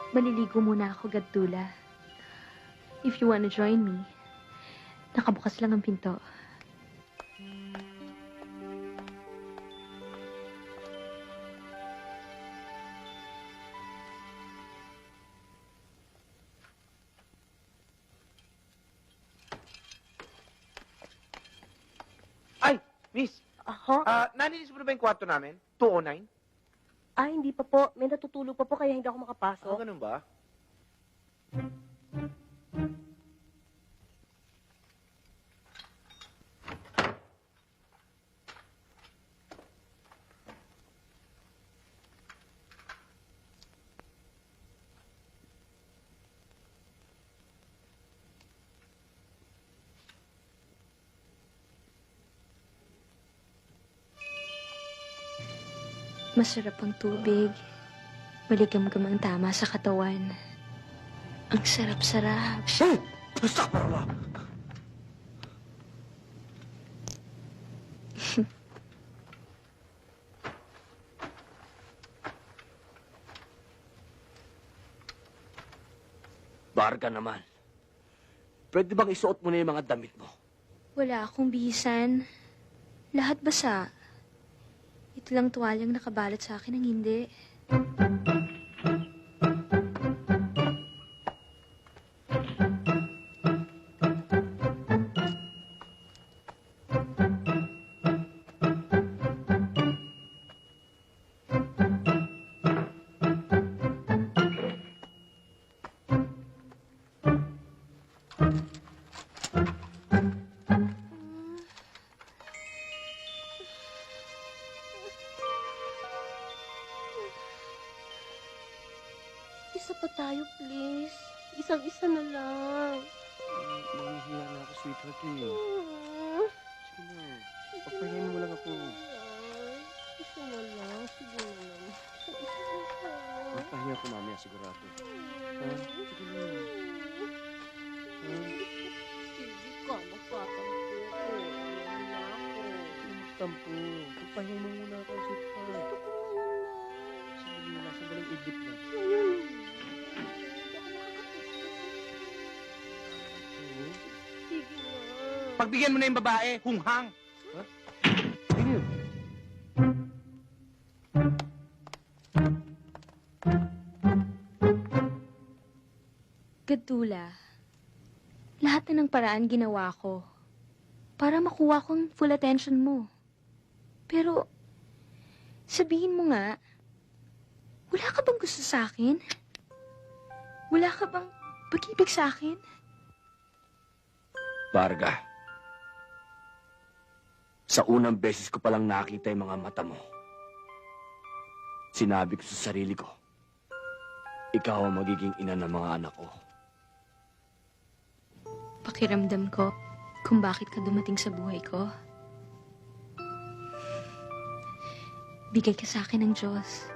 Maliligo muna ako, Gadtula. If you wanna join me, nakabukas lang ang pinto. Ay, miss, Ako? nanilis mo na ba yung kwarto namin? 209? Ay, hindi pa po. May natutulog pa po kaya hindi ako makapasok. Ganun ba? Masarap ang tubig. Maligam-gam ang tama sa katawan. Ang sarap-sarap. Basta para Barga naman. Pwede bang isuot mo na yung mga damit mo? Wala akong bihisan. Lahat basa. Ito lang tuwalyang nakabalot sa akin ang hindi. Isa pa tayo, please. Isang-isa na lang. Nangihiya na ako, sweetheart eh. Sige na. Papahingayin mo lang ako. Isa na lang. Sige na lang. Papahinga ko mamaya, sigurado. Ha? Sige na. Ha? Sige ka, magtatampo ko. Ayaw na ako. Tampo. Papahingayin mo muna ako, sweetheart. Gusto ko ngayon na. Sige na, sandaling idlip na. Ngayon. Sige na. Pagbigyan mo na yung babae, hunghang. Ha? Sige yun. Gadtula, lahat na ng paraan ginawa ko para makuha kong full attention mo. Pero, sabihin mo nga, wala ka bang gusto sa akin? Wala ka bang pag-ibig sa akin? Barga, sa unang beses ko palang nakita yung mga mata mo, sinabi ko sa sarili ko, ikaw ang magiging ina ng mga anak ko. Pakiramdam ko kung bakit ka dumating sa buhay ko. Bigay ka sa akin ng Diyos.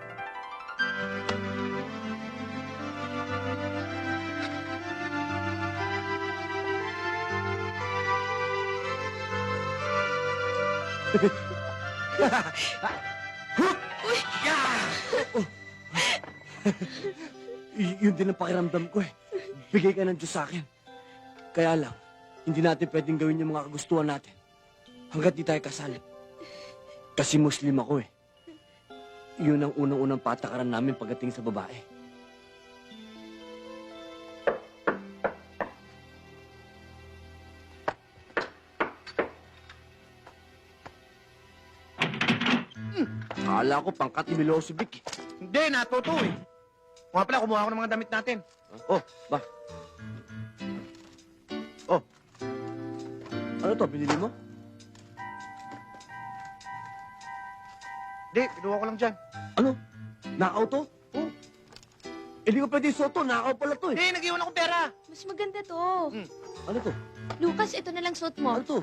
Yun din ang pakiramdam ko eh. Bigay ka ng Diyos sa akin. Kaya lang, hindi natin pwedeng gawin yung mga kagustuhan natin hanggat di tayo kasal. Kasi Muslim ako eh. Yun ang unang-unang patakaran namin pagdating sa babae. Akala ko pangkat ni Milosevic eh. Hindi, natuto eh. Mga pala, kumuha ko ng mga damit natin. Oh, ba? Oh. Ano to, binili mo? Hindi, kinuha ko lang dyan. Ano? Nakaw to? Oh. Hindi ko pwede isuot to, nakaw pala to eh. Hindi, nag-iwan akong pera. Mas maganda to. Ano to? Lucas, ito na lang suot mo. Ano to?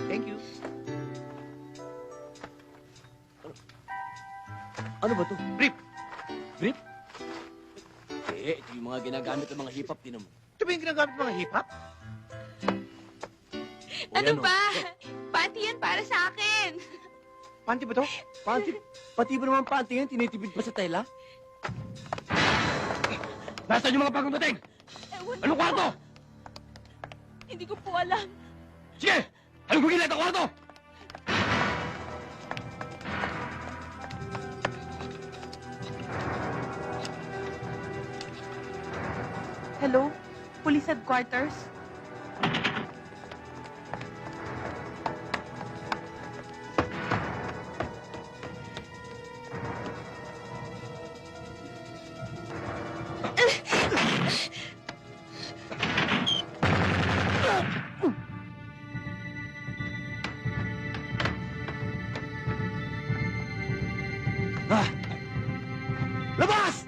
Thank you. Ano ba to? Brief. Brief? Eh, ito yung mga ginagamit ng mga hip-hop din mo. Ito ba yung ginagamit ng mga hip-hop? Ano ba? Panty yan para sa akin. Panty ba to? Panty? Pati ba naman panty yan? Tinitibid pa sa tela? Nasaan yung mga bagong dating? Anong kwarto? Hindi ko po alam. Sige! Anong gugilit ang kwarto? Hello? Police headquarters? Ah! Labas!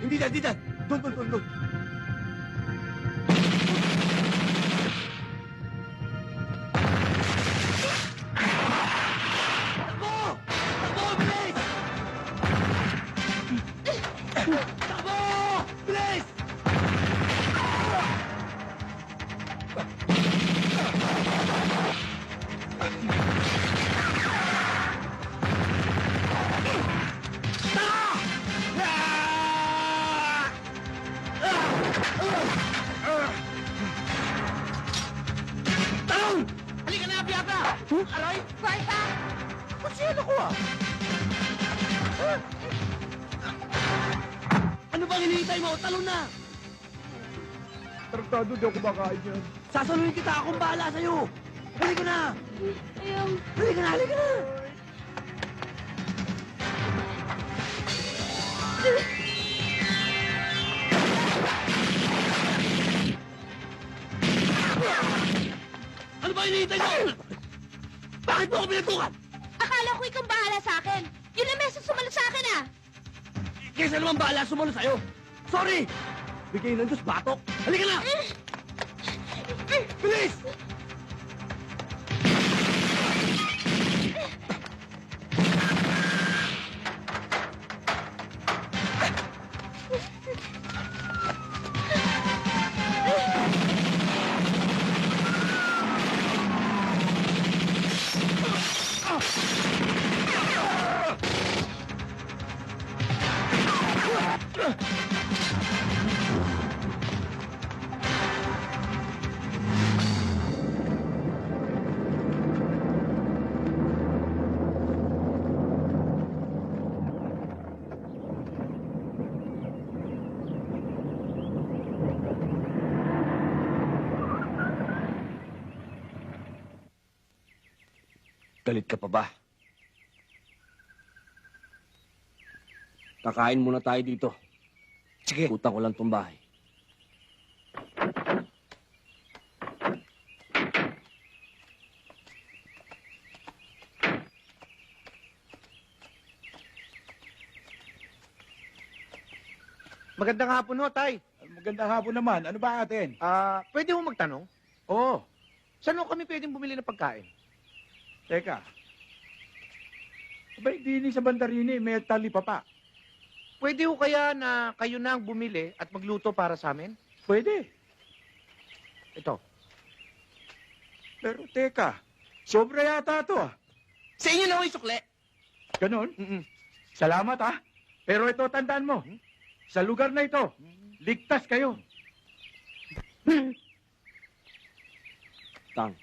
Hindi dyan, hindi dyan. Doon. Takbo! Takbo, bilis! Takbo! Bilis! Talon! Halika na, Biata! Aray! Kwarta! Pasyelo ko ah! Ano bang hinihintay mo? Talon na! Tarantado, di ako makain yan. Sasaluhin kita, akong bahala sa'yo! Halika na! Ayaw. Halika na, halika na! Ano ba hinihintay mo? Bakit mo ako pinatukan? Akala ko ikaw bahala sa akin. Yun ang message sumalat sa akin ah. Kaysa naman bahala sumalo sa'yo. Sorry! Bigay ng Diyos batok. Halika na! Bilis! Galit ka pa ba? Kakain muna tayo dito. Sige. Utang ko lang tong bahay. Magandang hapon ho, Tay. Magandang hapon naman. Ano ba atin? Pwede ho magtanong? Oo. Saan ho kami pwedeng bumili ng pagkain? Teka. Abay, di sa Bandarini, may talipapa. Pwede ho kaya na kayo na ang bumili at magluto para sa amin? Pwede. Ito. Pero teka, sobra yata ito ah. Sa inyo na ho yung sukle. Ganon? Salamat ah. Pero ito, tandaan mo. Sa lugar na ito, ligtas kayo. Tang.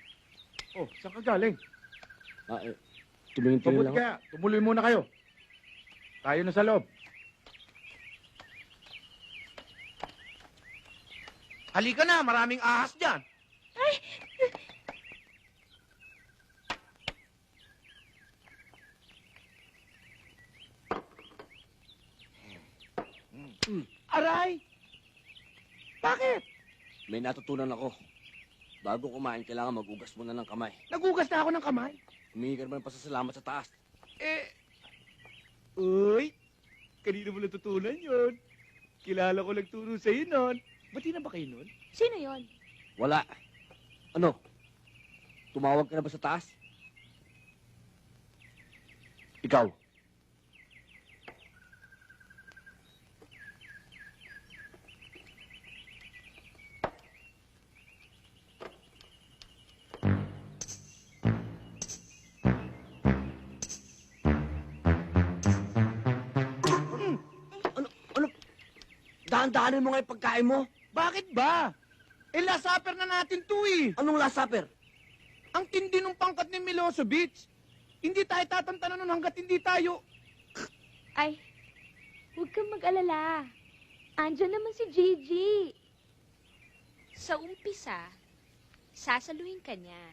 Oh, saan ka galing? Tumingin-tingin Mabuti lang. kaya, tumuloy muna kayo. Tayo na sa loob. Halika na, maraming ahas dyan. Ay! Aray! Bakit? May natutunan ako. Bago kumain, kailangan mag-ugas muna ng kamay. Nagugas na ako ng kamay. Humingi ka naman pasasalamat sa taas. Uy! Kanina mo natutunan yun. Kilala ko nagturo sa'yo nun. Ba't na ba kayo nun? Sino yon? Wala. Ano? Tumawag ka na ba sa taas? Ikaw. Dahan-dahanin mo nga yung pagkain mo. Bakit ba? Eh, last supper na natin to eh. Anong last supper? Ang tindi ng pangkat ni Milosevic. Hindi tayo tatantanan nun hanggat hindi tayo... Ay, huwag kang mag-alala. Andyan naman si Gigi. Sa umpisa, sasaluhin ka niya.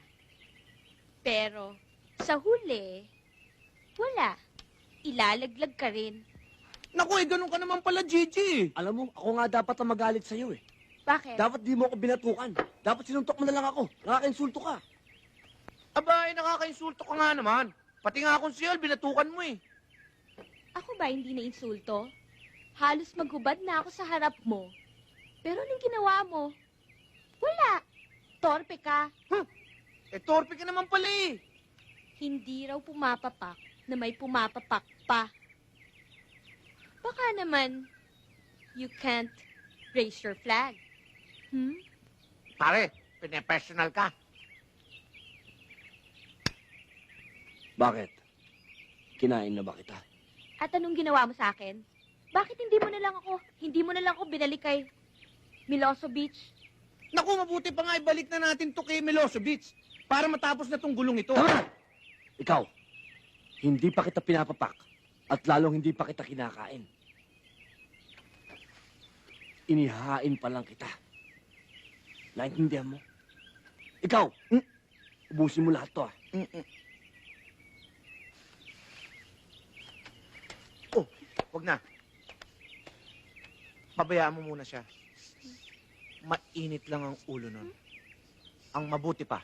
Pero, sa huli, wala. Ilalaglag ka rin. Naku, ganun ka naman pala, Gigi. Alam mo, ako nga dapat ang magalit sa'yo eh. Bakit? Dapat di mo ako binatukan. Dapat sinuntok mo na lang ako. Nakaka-insulto ka. Aba, nakaka-insulto ka nga naman. Pati nga akong siyal, binatukan mo eh. Ako ba hindi na insulto? Halos maghubad na ako sa harap mo. Pero anong ginawa mo? Wala. Torpe ka. Torpe ka naman pala eh. Hindi raw pumapapak na may pumapapak pa. Baka naman, you can't raise your flag. Pare, pinapersonal ka. Bakit? Kinain na ba kita? At anong ginawa mo sa akin? Bakit hindi mo na lang ako binalik kay Milosevic? Naku, mabuti pa nga ibalik na natin to kay Milosevic para matapos na tong gulong ito. Tama! Ikaw, hindi pa kita pinapapak at lalong hindi pa kita kinakain. Inihahain pa lang kita. Naintindihan mo? Ikaw, ubusin mo lahat to ah. Wag na. Pabayaan mo muna siya. Mainit lang ang ulo nun. Ang mabuti pa,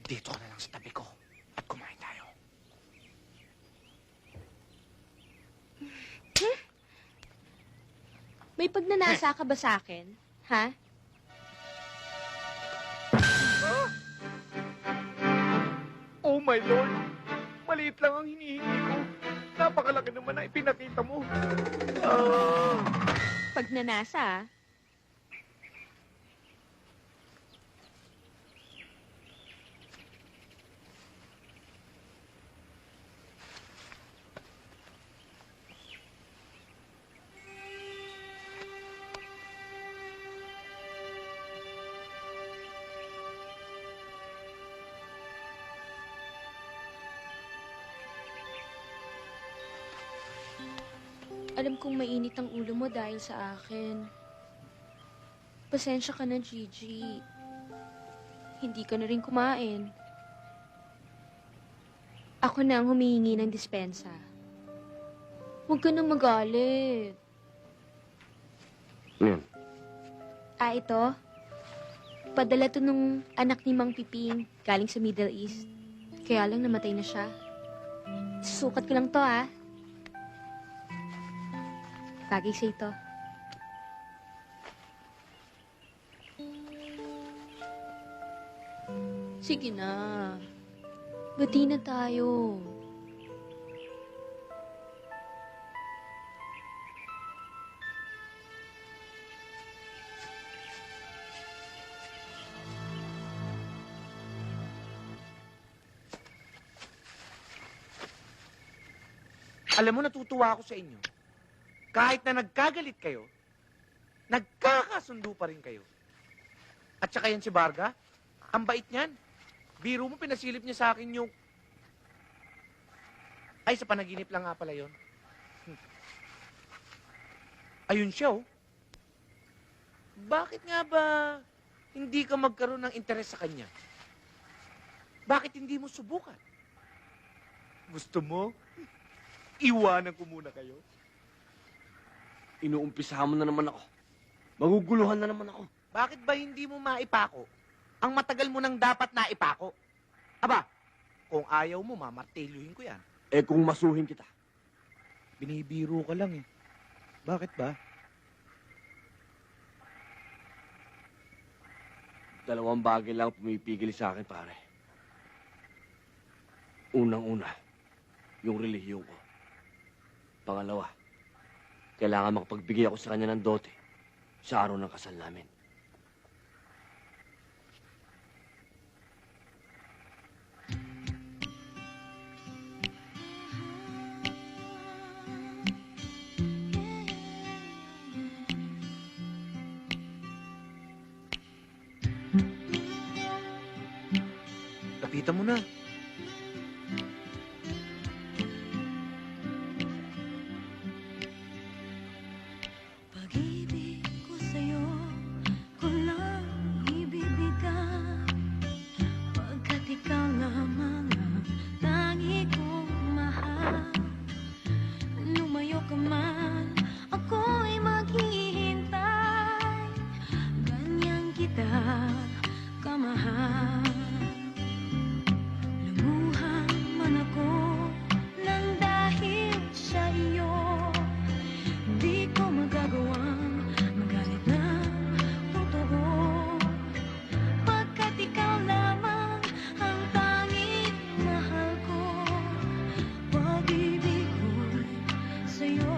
dito ka na lang sa tabi ko at kumain tayo. May pagnanasa ka ba sa akin? Ha? Oh my Lord! Maliit lang ang hinihingi ko. Napakalaki naman na ipinakita mo. Pagnanasa, alam kong mainit ang ulo mo dahil sa akin. Pasensya ka na, Gigi. Hindi ka na rin kumain. Ako na ang humihingi ng dispensa. Huwag ka nang magalit. Ano yan? Ito. Padala to nung anak ni Mang Piping galing sa Middle East. Kaya lang namatay na siya. Susukat ko lang to, Bagay sa ito. Sige na. Bati na tayo. Alam mo, natutuwa ako sa inyo. Kahit na nagkagalit kayo, nagkakasundo pa rin kayo. At saka yan si Varga, ang bait niyan. Biro mo, pinasilip niya sa akin yung... Ay, sa panaginip lang nga pala yun. Ayun siya, oh. Bakit nga ba hindi ka magkaroon ng interes sa kanya? Bakit hindi mo subukan? Gusto mo? Iwanan ko muna kayo. Inuumpisahan mo na naman ako. Maguguluhan na naman ako. Bakit ba hindi mo maipako? Ang matagal mo nang dapat naipako. Aba, kung ayaw mo, mamartiluhin ko yan. Eh kung masuhin kita. Binibiro ka lang eh. Bakit ba? Dalawang bagay lang pumipigil sa akin, pare. Unang-una, yung relihiyon ko. Pangalawa, kailangan makapagbigay ako sa kanya ng dote sa araw ng kasal namin. Lapitan mo na. Pag-ibig ko sa'yo, ko lang ibibigay. Pagkat ikaw lamang ang tangi kong mahal. Lumayo ka man, ako'y maghihintay. Ganyan kita kamahal. Lumuhan man ako nang dahil sa iyo. Di ko magagawang magalit ng totoo. Pagkat ikaw lamang ang tanging mahal ko. Pag-ibig ko'y sa'yo.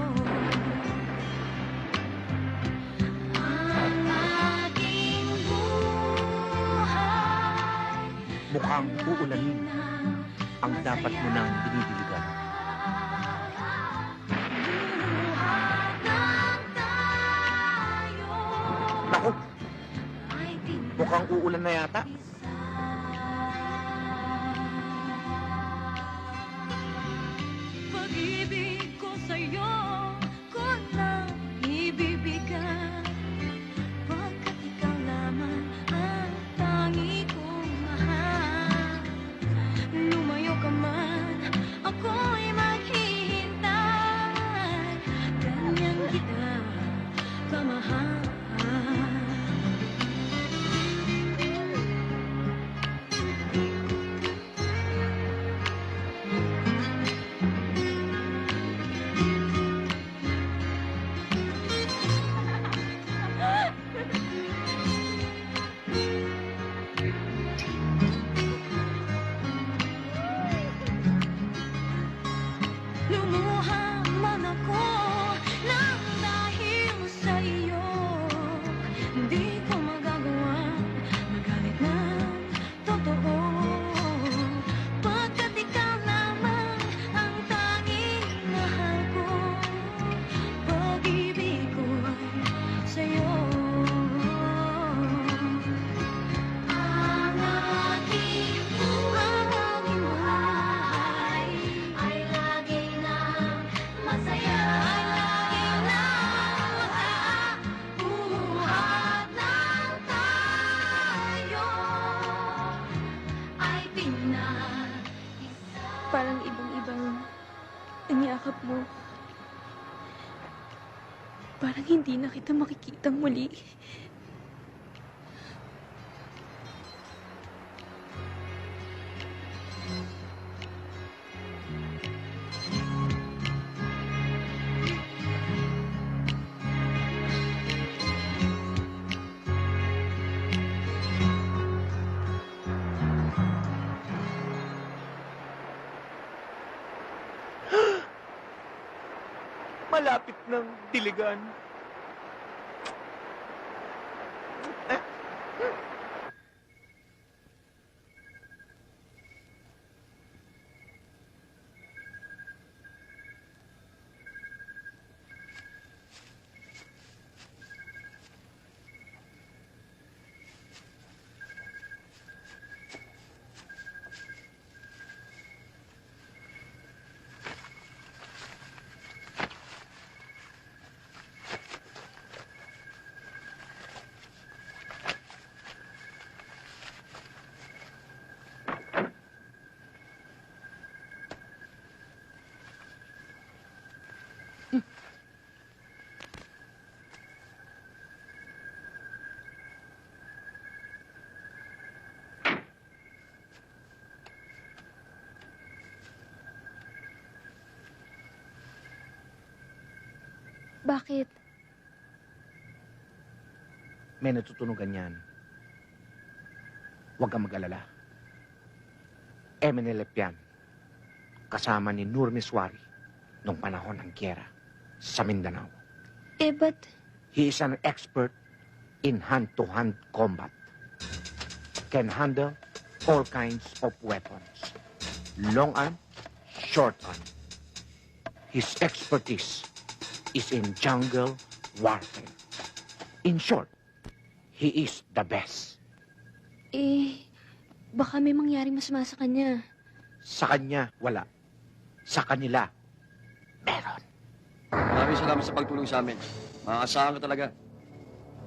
Ang aking buhay Mukhang uulanin ang dapat mo nang dinidiligan. Naku! Mukhang uulan na yata. Pag-ibig ko sa'yo, ko lang ibibigay. Pagkat ikaw lamang ang tangi kong mahal. Lumayo ka man, ako'y maghihintay. Ganyan kita kamahal. Lumuha man ako nang dahil sa iyo. Di ko magagawang magalit ng totoo. Pagkat ikaw lamang ang tanging mahal ko. Pag-ibig ko'y sa'yo. Ang aking buhay ay lagi na masaya. Ay lagi na buhat ng tayo ay Parang ibang-ibang ang yakap mo. Parang hindi na kita makikitang muli. Malapit ng diligan. Bakit? May natutunugan yan. Huwag kang mag-alala. Eminelep yan. Kasama ni Nur Miswari nung panahon ng gyera sa Mindanao. But... He is an expert in hand-to-hand combat. Can handle all kinds of weapons. Long arm, short arm. His expertise is in jungle warfare. In short, he is the best. Baka may mangyaring masama sa kanya. Sa kanya, wala. Sa kanila, meron. Maraming salamat sa pagtulong sa amin. Maaasahan ka talaga.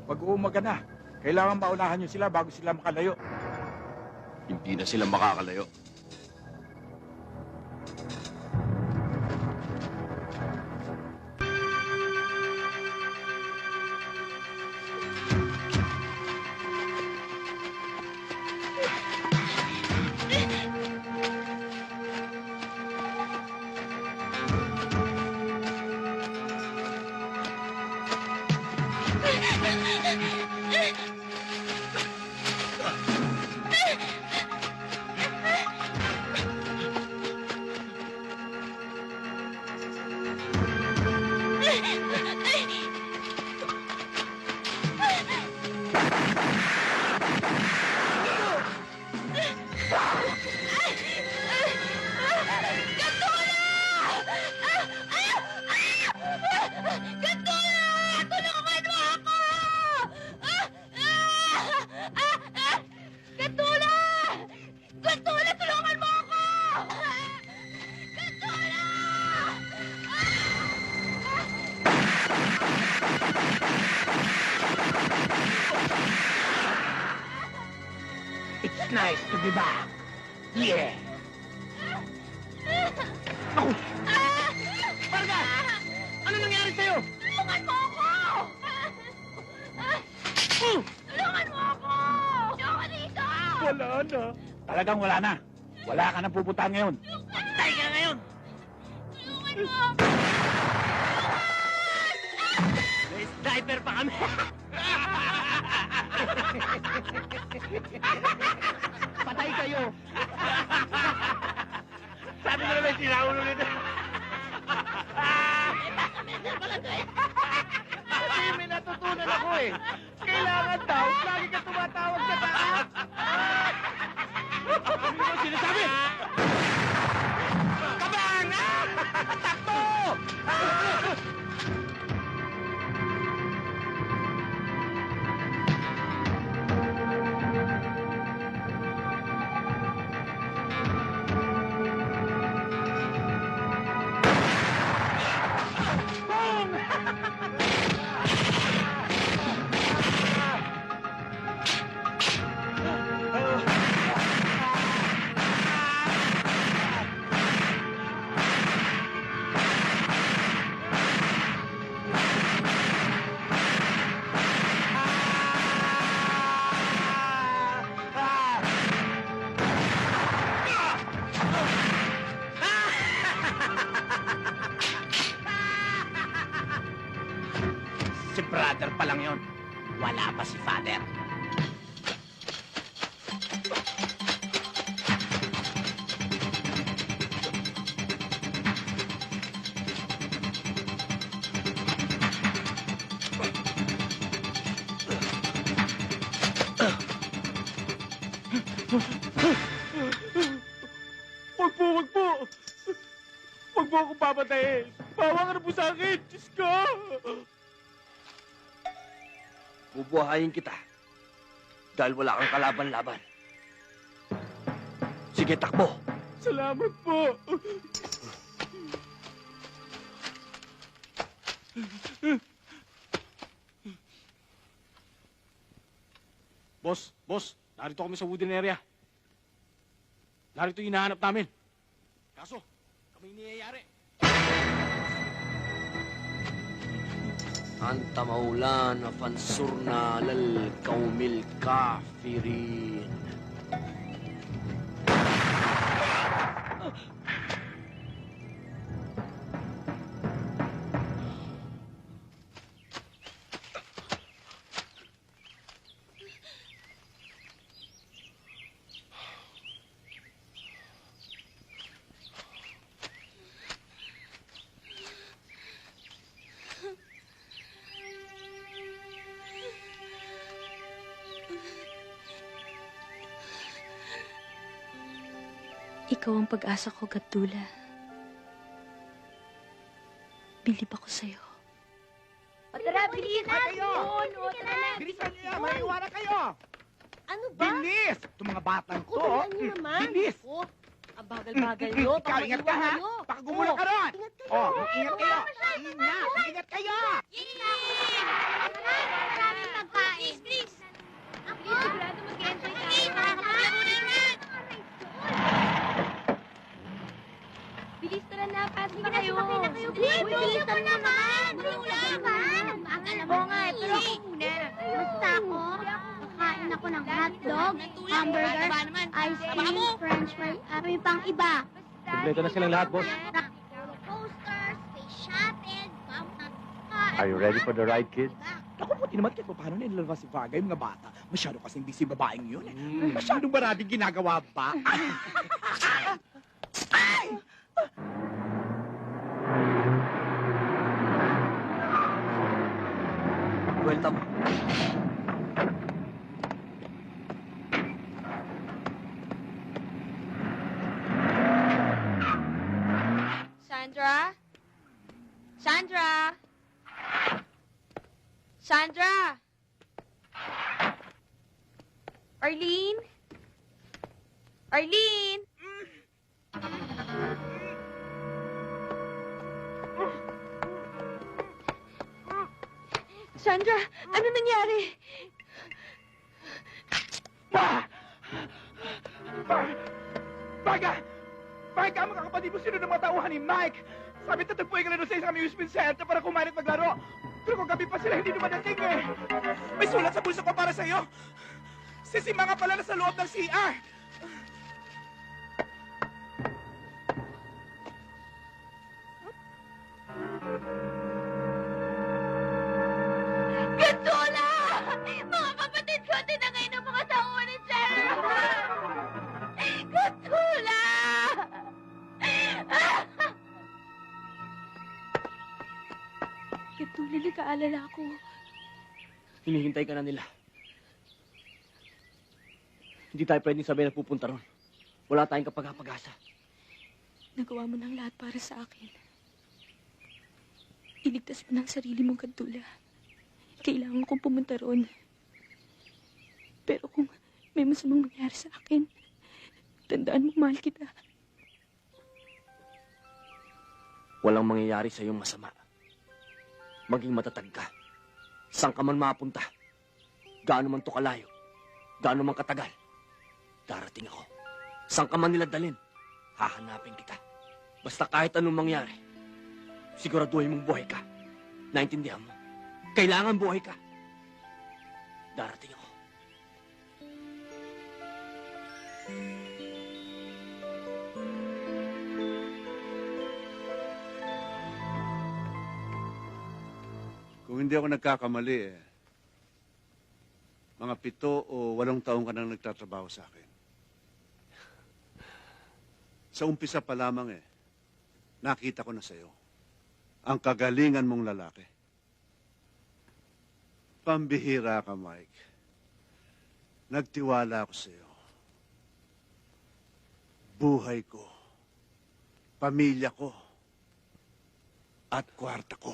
Pag-uumaga na, kailangan maunahan niyo sila bago sila makalayo. Hindi na sila makakalayo. It's nice to be back. Yeah. Marga! Ano nangyari sa'yo? Tulungan mo ako! Tulungan mo ako! Tulungan dito! Wala na. Talagang wala na. Wala ka nang pupuntahan ngayon. Patay ka ngayon! Tulungan mo! May sniper pa kami! Patay kayo! Sabi mo naman sinaulo nito. Kasi may natutunan ako eh. Kailangan daw, lagi ka tumatawag sa taas. Ano ba sinasabi? Kabang! Takbo! Si brother pa lang yon. Wala pa si father. Wag po! Wag po akong papatayin! Bawa ka na po sa akin! Diyos ko! Bubuhayin kita. Dahil wala kang kalaban-laban. Sige, takbo. Salamat po! Boss, narito kami sa wooden area. Narito yung hinahanap namin. Kaso, kami niyayari. أنت مولانا فانصرنا على القوم الكافرين. Ikaw ang pag-asa ko, Gatdula. Bilib ako sa'yo. O tara, bilisan! Kayo! Doon, o tara! Bilisan niyo yan! Maiiwanan kayo! Ano ba? Bilis! Itong mga batang to. Kutulan niyo naman. Bilis! Oh, ang bagal-bagal niyo. Ikaw, ingat ka, ha? Baka gumulong ka ron. Ingat kayo. Oh, ingat kayo. Ingat kayo. Maraming pagkain. Please! Ako? Sigurado mag-enjoy tayo. Bilis tara na, pasok na kayo. Bilis mo naman. Oo nga, pero ako muna. Basta ako, kakain ako ng hotdog, hamburger, ice cream, french fries, at may pang iba. Kompleto na silang lahat, boss. Coasters, space shuttle, Are you ready for the ride, kids? Ako po, naman kahit paano nilalabas si Varga yung mga bata. Masyado kasing busy babaeng yun eh. Masyadong maraming ginagawa ba? Ay! Kwenta mo. Sandra? Sandra? Sandra? Arlene? Arlene? Sandra, ano nangyari? Varga! Varga, mga kapatid mo, sino ng mga tauhan ni Mike? Sabi tatagpuin ka na doon sa isang amusement center para kumain at maglaro. Pero kung gabi pa sila, hindi dumadating eh. May sulat sa bulsa ko para sa'yo. Sisima nga pala na sa loob ng CR. Gandula! Mga kapatid ko, tinangay ng mga tauhan ni Sheriff! Gandula! Ito, nagkaalala ko. Hinihintay ka na nila. Hindi tayo pwedeng sabihin na pupunta ron. Wala tayong kapag-apag-asa. Nagawa mo ng lahat para sa akin. Iligtas mo ng sarili mong Kandula. Kailangan kong pumunta ron. Pero kung may masamang mangyari sa akin, tandaan mo, mahal kita. Walang mangyayari sa iyong masama. Maging matatag ka. Saan ka man mapunta. Gaano man to kalayo. Gaano man katagal. Darating ako. Saan ka man nila dalhin. Hahanapin kita. Basta kahit anong mangyari, siguraduhin mong buhay ka. Naintindihan mo? Kailangan buhay ka. Darating ako. Kung hindi ako nagkakamali mga 7 o 8 taong ka nang nagtatrabaho sa akin. Sa umpisa pa lamang nakita ko na sa'yo ang kagalingan mong lalaki. Pambihira ka, Mike. Nagtiwala ako sa'yo. Buhay ko, pamilya ko, at kwarta ko.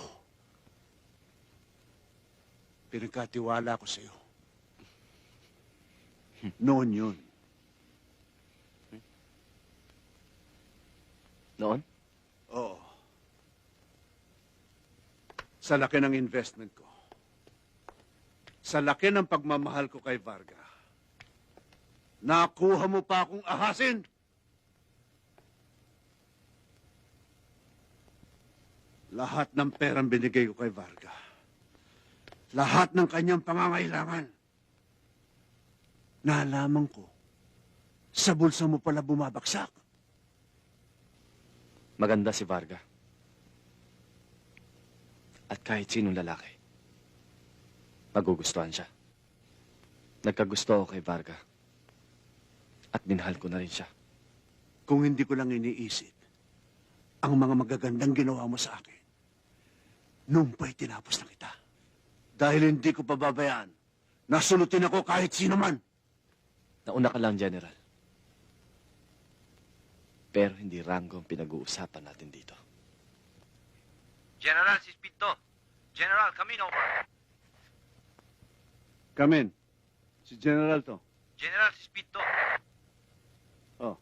Pinagkatiwala ko sa'yo. Noon yun. Noon? Oo. Sa laki ng investment ko. Sa laki ng pagmamahal ko kay Varga. Nakuha mo pa akong ahasin. Lahat ng perang binigay ko kay Varga. Lahat ng kanyang pangangailangan. Nalaman ko, sa bulsa mo pala bumabagsak. Maganda si Varga. At kahit sinong lalaki, magugustuhan siya. Nagkagusto ako kay Varga. At minahal ko na rin siya. Kung hindi ko lang iniisip ang mga magagandang ginawa mo sa akin, nung pa'y tinapos na kita. Dahil hindi ko pababayaan, nasulutin ako kahit sino man. Nauna ka lang, General. Pero hindi Rango ang pinag-uusapan natin dito. General, si Spito. General, come in over. Come in. Si General to. General, si Speed to. Oh,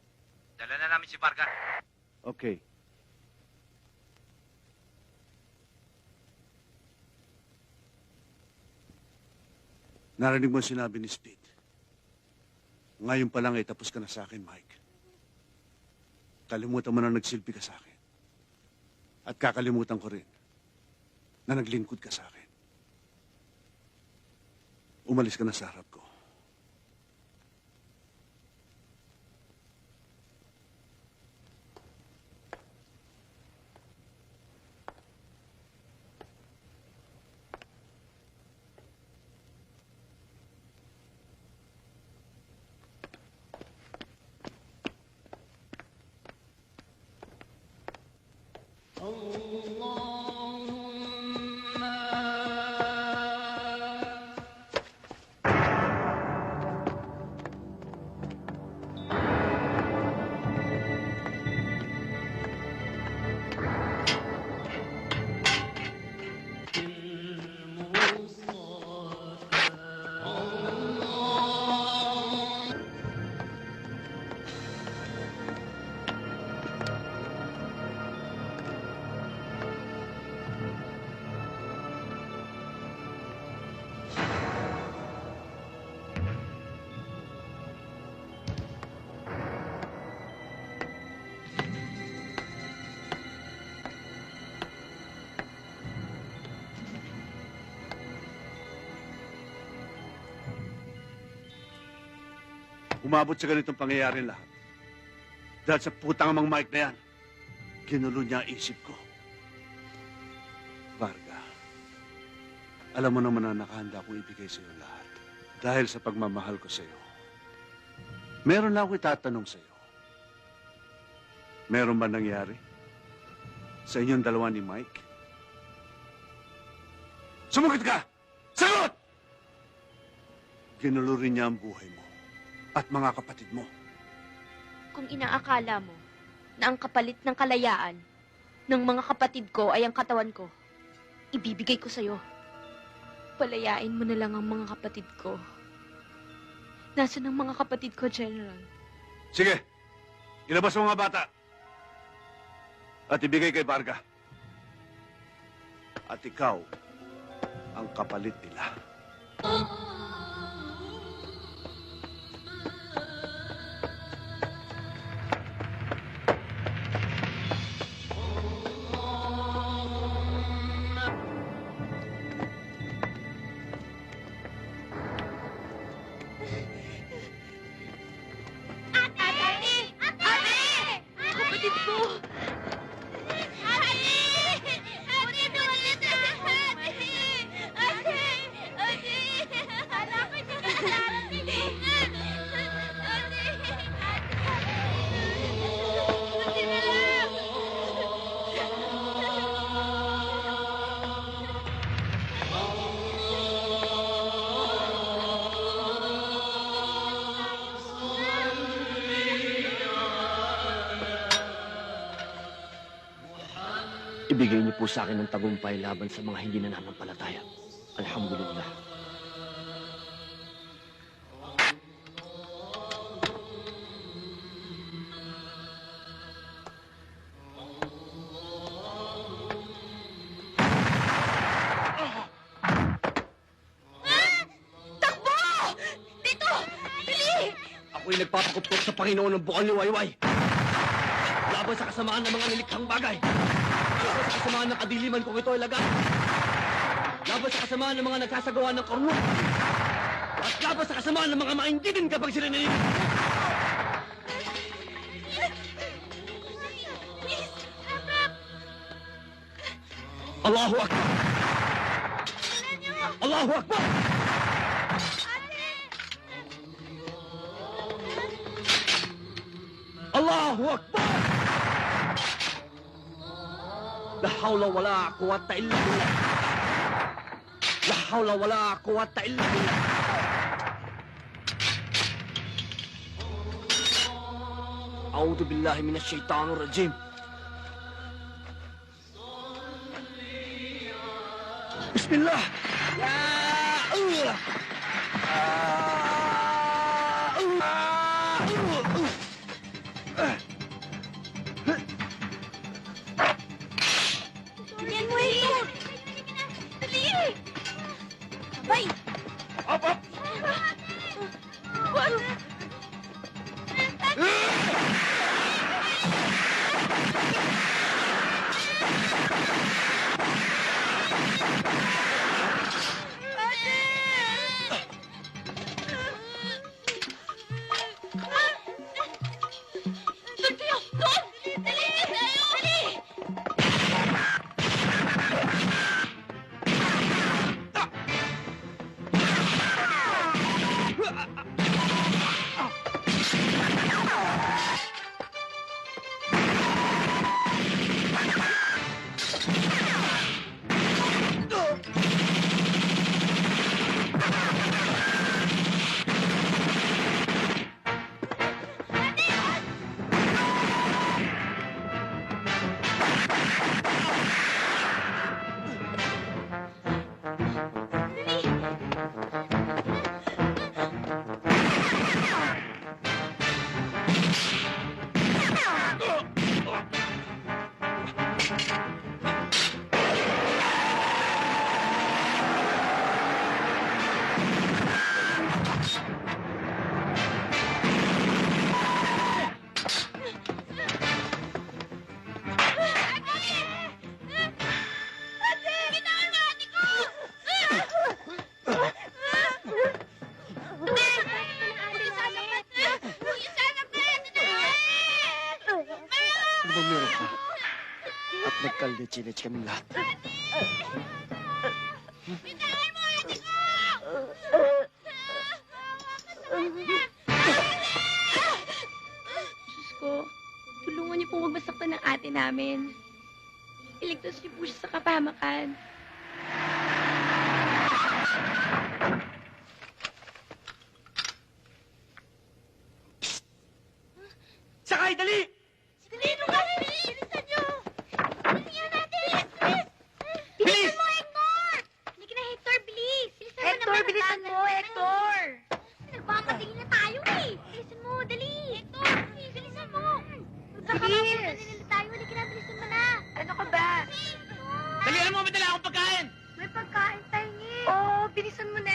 Dala na namin si Varga. okay. Narinig mo ang sinabi ni Speed. Ngayon pa lang ay tapos ka na sa akin, Mike. Kalimutan mo na nagsilbi ka sa akin. At kakalimutan ko rin na naglingkod ka sa akin. Umalis ka na sa harap ko. Umabot sa ganitong pangyayari lahat. Dahil sa putang amang Mike na yan, ginulo niya ang isip ko. Varga, alam mo naman na nakahanda akong ibigay sa iyo lahat. Dahil sa pagmamahal ko sa iyo. Meron lang ako itatanong sa iyo. Meron ba nangyari sa inyong dalawa ni Mike? Sumagot ka! Sagot! Ginulo rin niya ang buhay mo at mga kapatid mo. Kung inaakala mo na ang kapalit ng kalayaan ng mga kapatid ko ay ang katawan ko, ibibigay ko sa'yo. Palayain mo na lang ang mga kapatid ko. Nasaan ang mga kapatid ko, General? Sige, ilabas mo mga bata. At ibigay kay Varga. At ikaw, ang kapalit nila. Kapatid ko! Ibigay niyo po sa akin ang tagumpay laban sa mga hindi nananampalataya. Alhamdulillah. Takbo! Dito! Bili! Ako'y nagpapakupkop sa Panginoon ng bukal ni Wayway. Laban sa kasamaan ng mga nilikhang bagay. Laban sa kasamaan ng kadiliman kung ito ay lagat. Laban sa kasamaan ng mga nagsasagawa ng karunong. At laban sa kasamaan ng mga maintindihan kapag sila nalilig. Allahu Akbar! Allahu Akbar! Allahu Akbar! La hawla wala quwwata illa billah. La hawla wala quwwata illa billah. A'udhu billahi minash shaitanir rajim. Bismillah. Ya Allah. Nagka-leche-leche kaming lahat. Bitawan mo ate ko! Diyos ko, tulungan niyo pong magmasaktan ng ate namin. Iligtas niyo po siya sa kapahamakan. Sakay, dali! Dali mo nga! Bilisan niyo! Bilisan natin! Bilis! Bilisan mo, Hector! Hindi na, Hector, bilis! Bilisan mo Hector, naman! bilisan mo, Hector! Nagmamatingin na tayo eh! Bilisan mo, dali! Hector, bilisan mo! Bilis! Dali na tayo, halika na, bilisan mo na! Ano ka ba? Dalihan mo, madala akong pagkain! May pagkain tayo niya! Oo, bilisan mo na.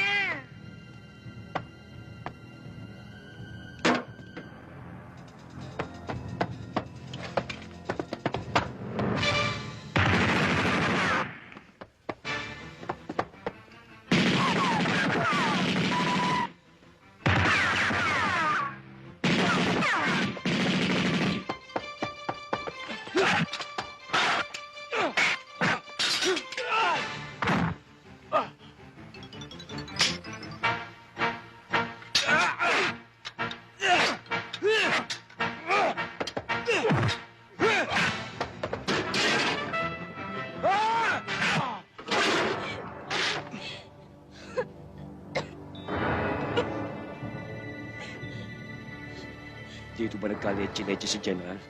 Dito ba nagka-leche-leche si General?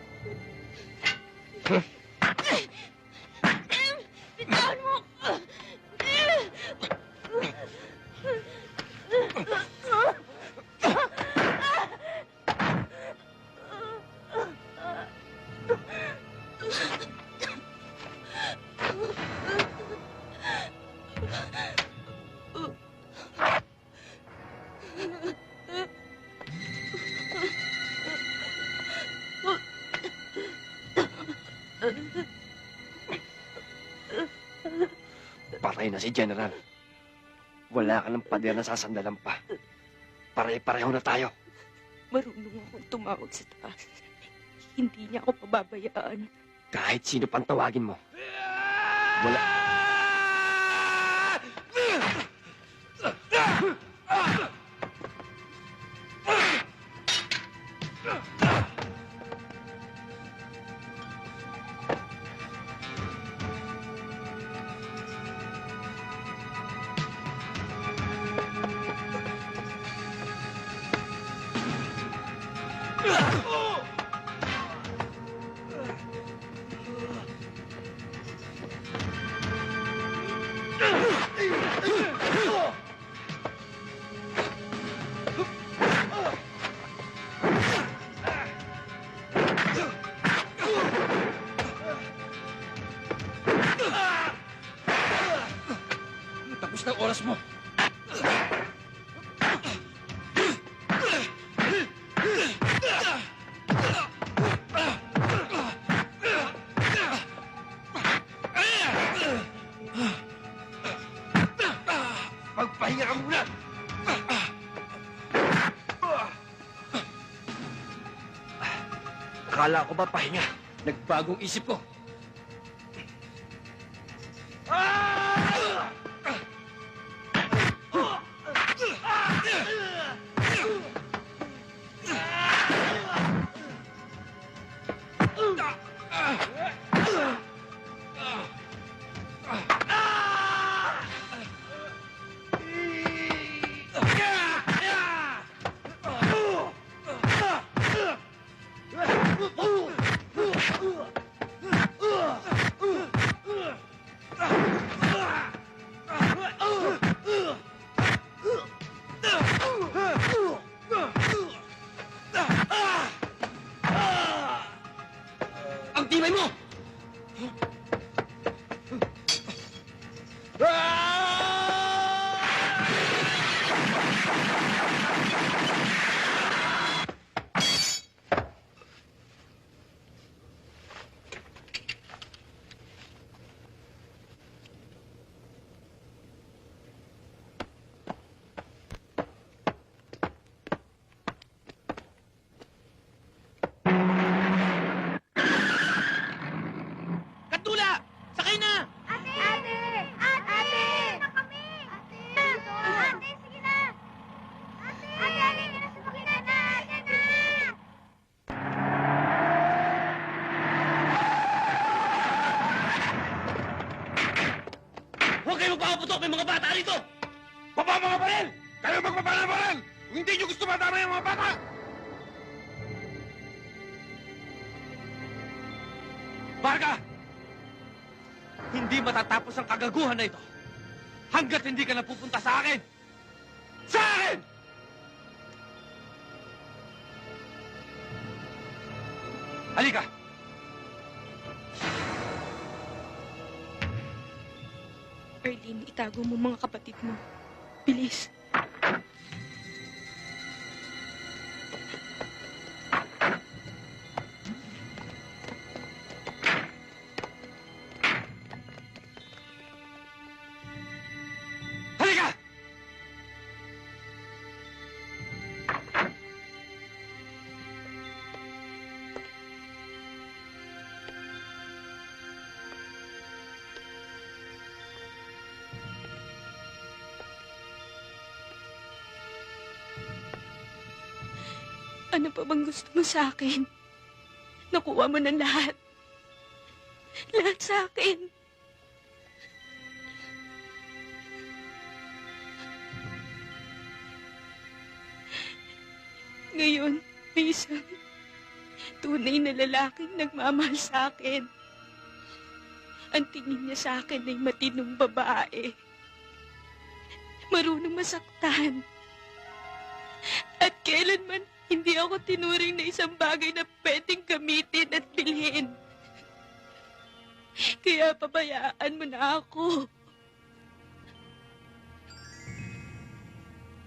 Bitawan mo! Patay na si General. Wala ka ng pader na sasandalan pa. Pare-pareho na tayo. Marunong akong tumawag sa taas. Hindi niya ako pababayaan. Kahit sino pang tawagin mo. Wala. Tapos na oras mo. Magpahinga ka muna! Akala ko ba pahinga? Nagbagong isip ko. magpapaputok ng mga bata rito! Baba mga baril! Kayo magbaba ng baril! Kung hindi nyo gusto matama yung mga bata! Barga! Hindi matatapos ang kagaguhan na ito hanggat hindi ka napupunta sa akin! Sa akin! Halika! Erlin, itago mo mga kapatid mo. Bilis. Halika! Ano pa bang gusto mo sa akin? Nakuha mo ng lahat. Lahat sa akin. Ngayon, may isang tunay na lalaking nagmamahal sa akin. Ang tingin niya sa akin ay matinong babae. Marunong masaktan. At kailanman hindi ako tinuring na isang bagay na pwedeng gamitin at bilhin. Kaya pabayaan mo na ako.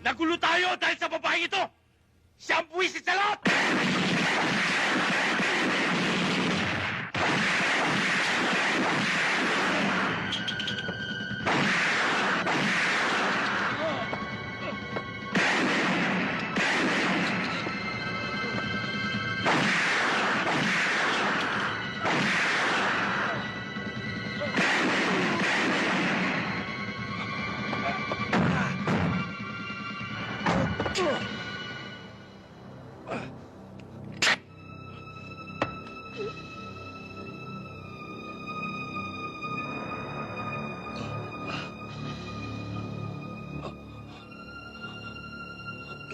Nagulo tayo dahil sa babaeng ito! Siya ang buwisit sa lahat!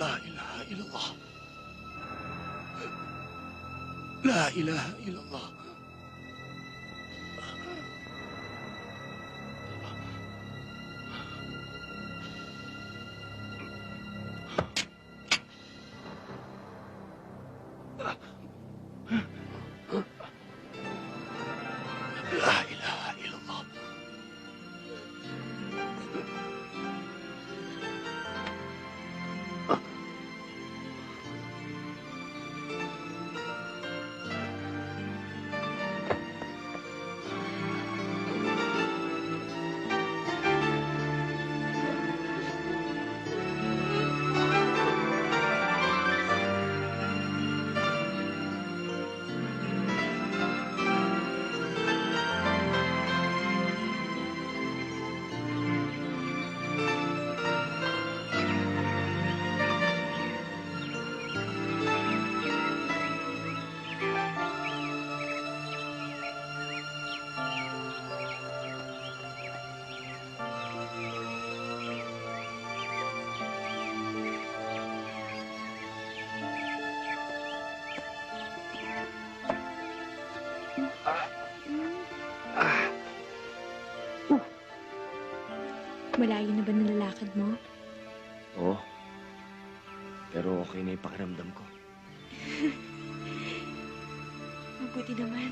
La ilaha illallah. La ilaha illallah. La ilaha illallah. Malayo na ba nalalakad mo? Oo. Pero okay na yung pakiramdam ko. Mabuti naman.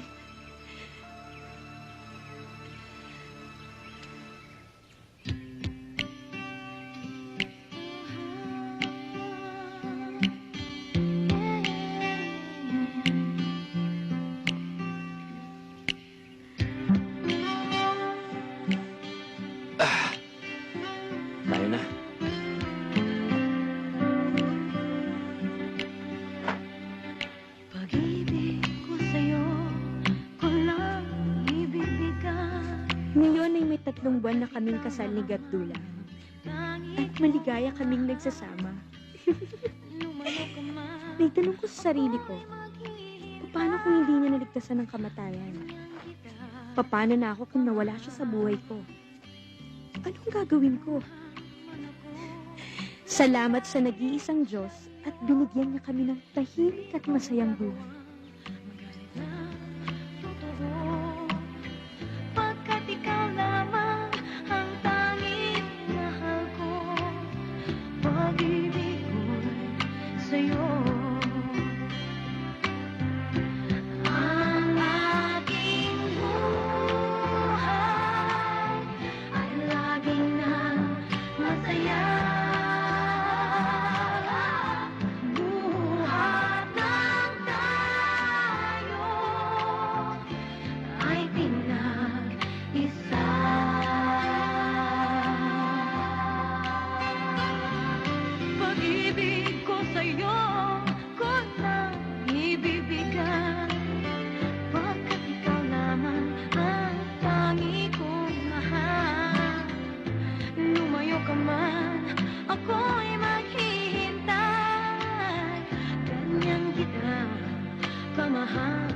Tayo na. Pag-ibig ko sa'yo, ko lang ibibigay. Ngayon ay may 3 buwan na kaming kasal ni Gabdula. At maligaya kaming nagsasama. Nagtanong ko sa sarili ko, paano kung hindi niya naligtasan ng kamatayan? Paano na ako kung nawala siya sa buhay ko? Anong gagawin ko? Salamat sa nag-iisang Diyos at binigyan niya kami ng tahimik at masayang buhay. Pagkat ikaw lamang ang tanging mahal ko, pag-ibig ko'y sa'yo. Ang aking buhay ay laging na masaya. Buhat ng tayo ay pinag-isa. Pag-ibig ko sa'yo ko nang ibibigay, pagkat ikaw lamang ang tangi kong mahal. Lumayo ka man, ako'y maghihintay. Ganyan kita kamahal.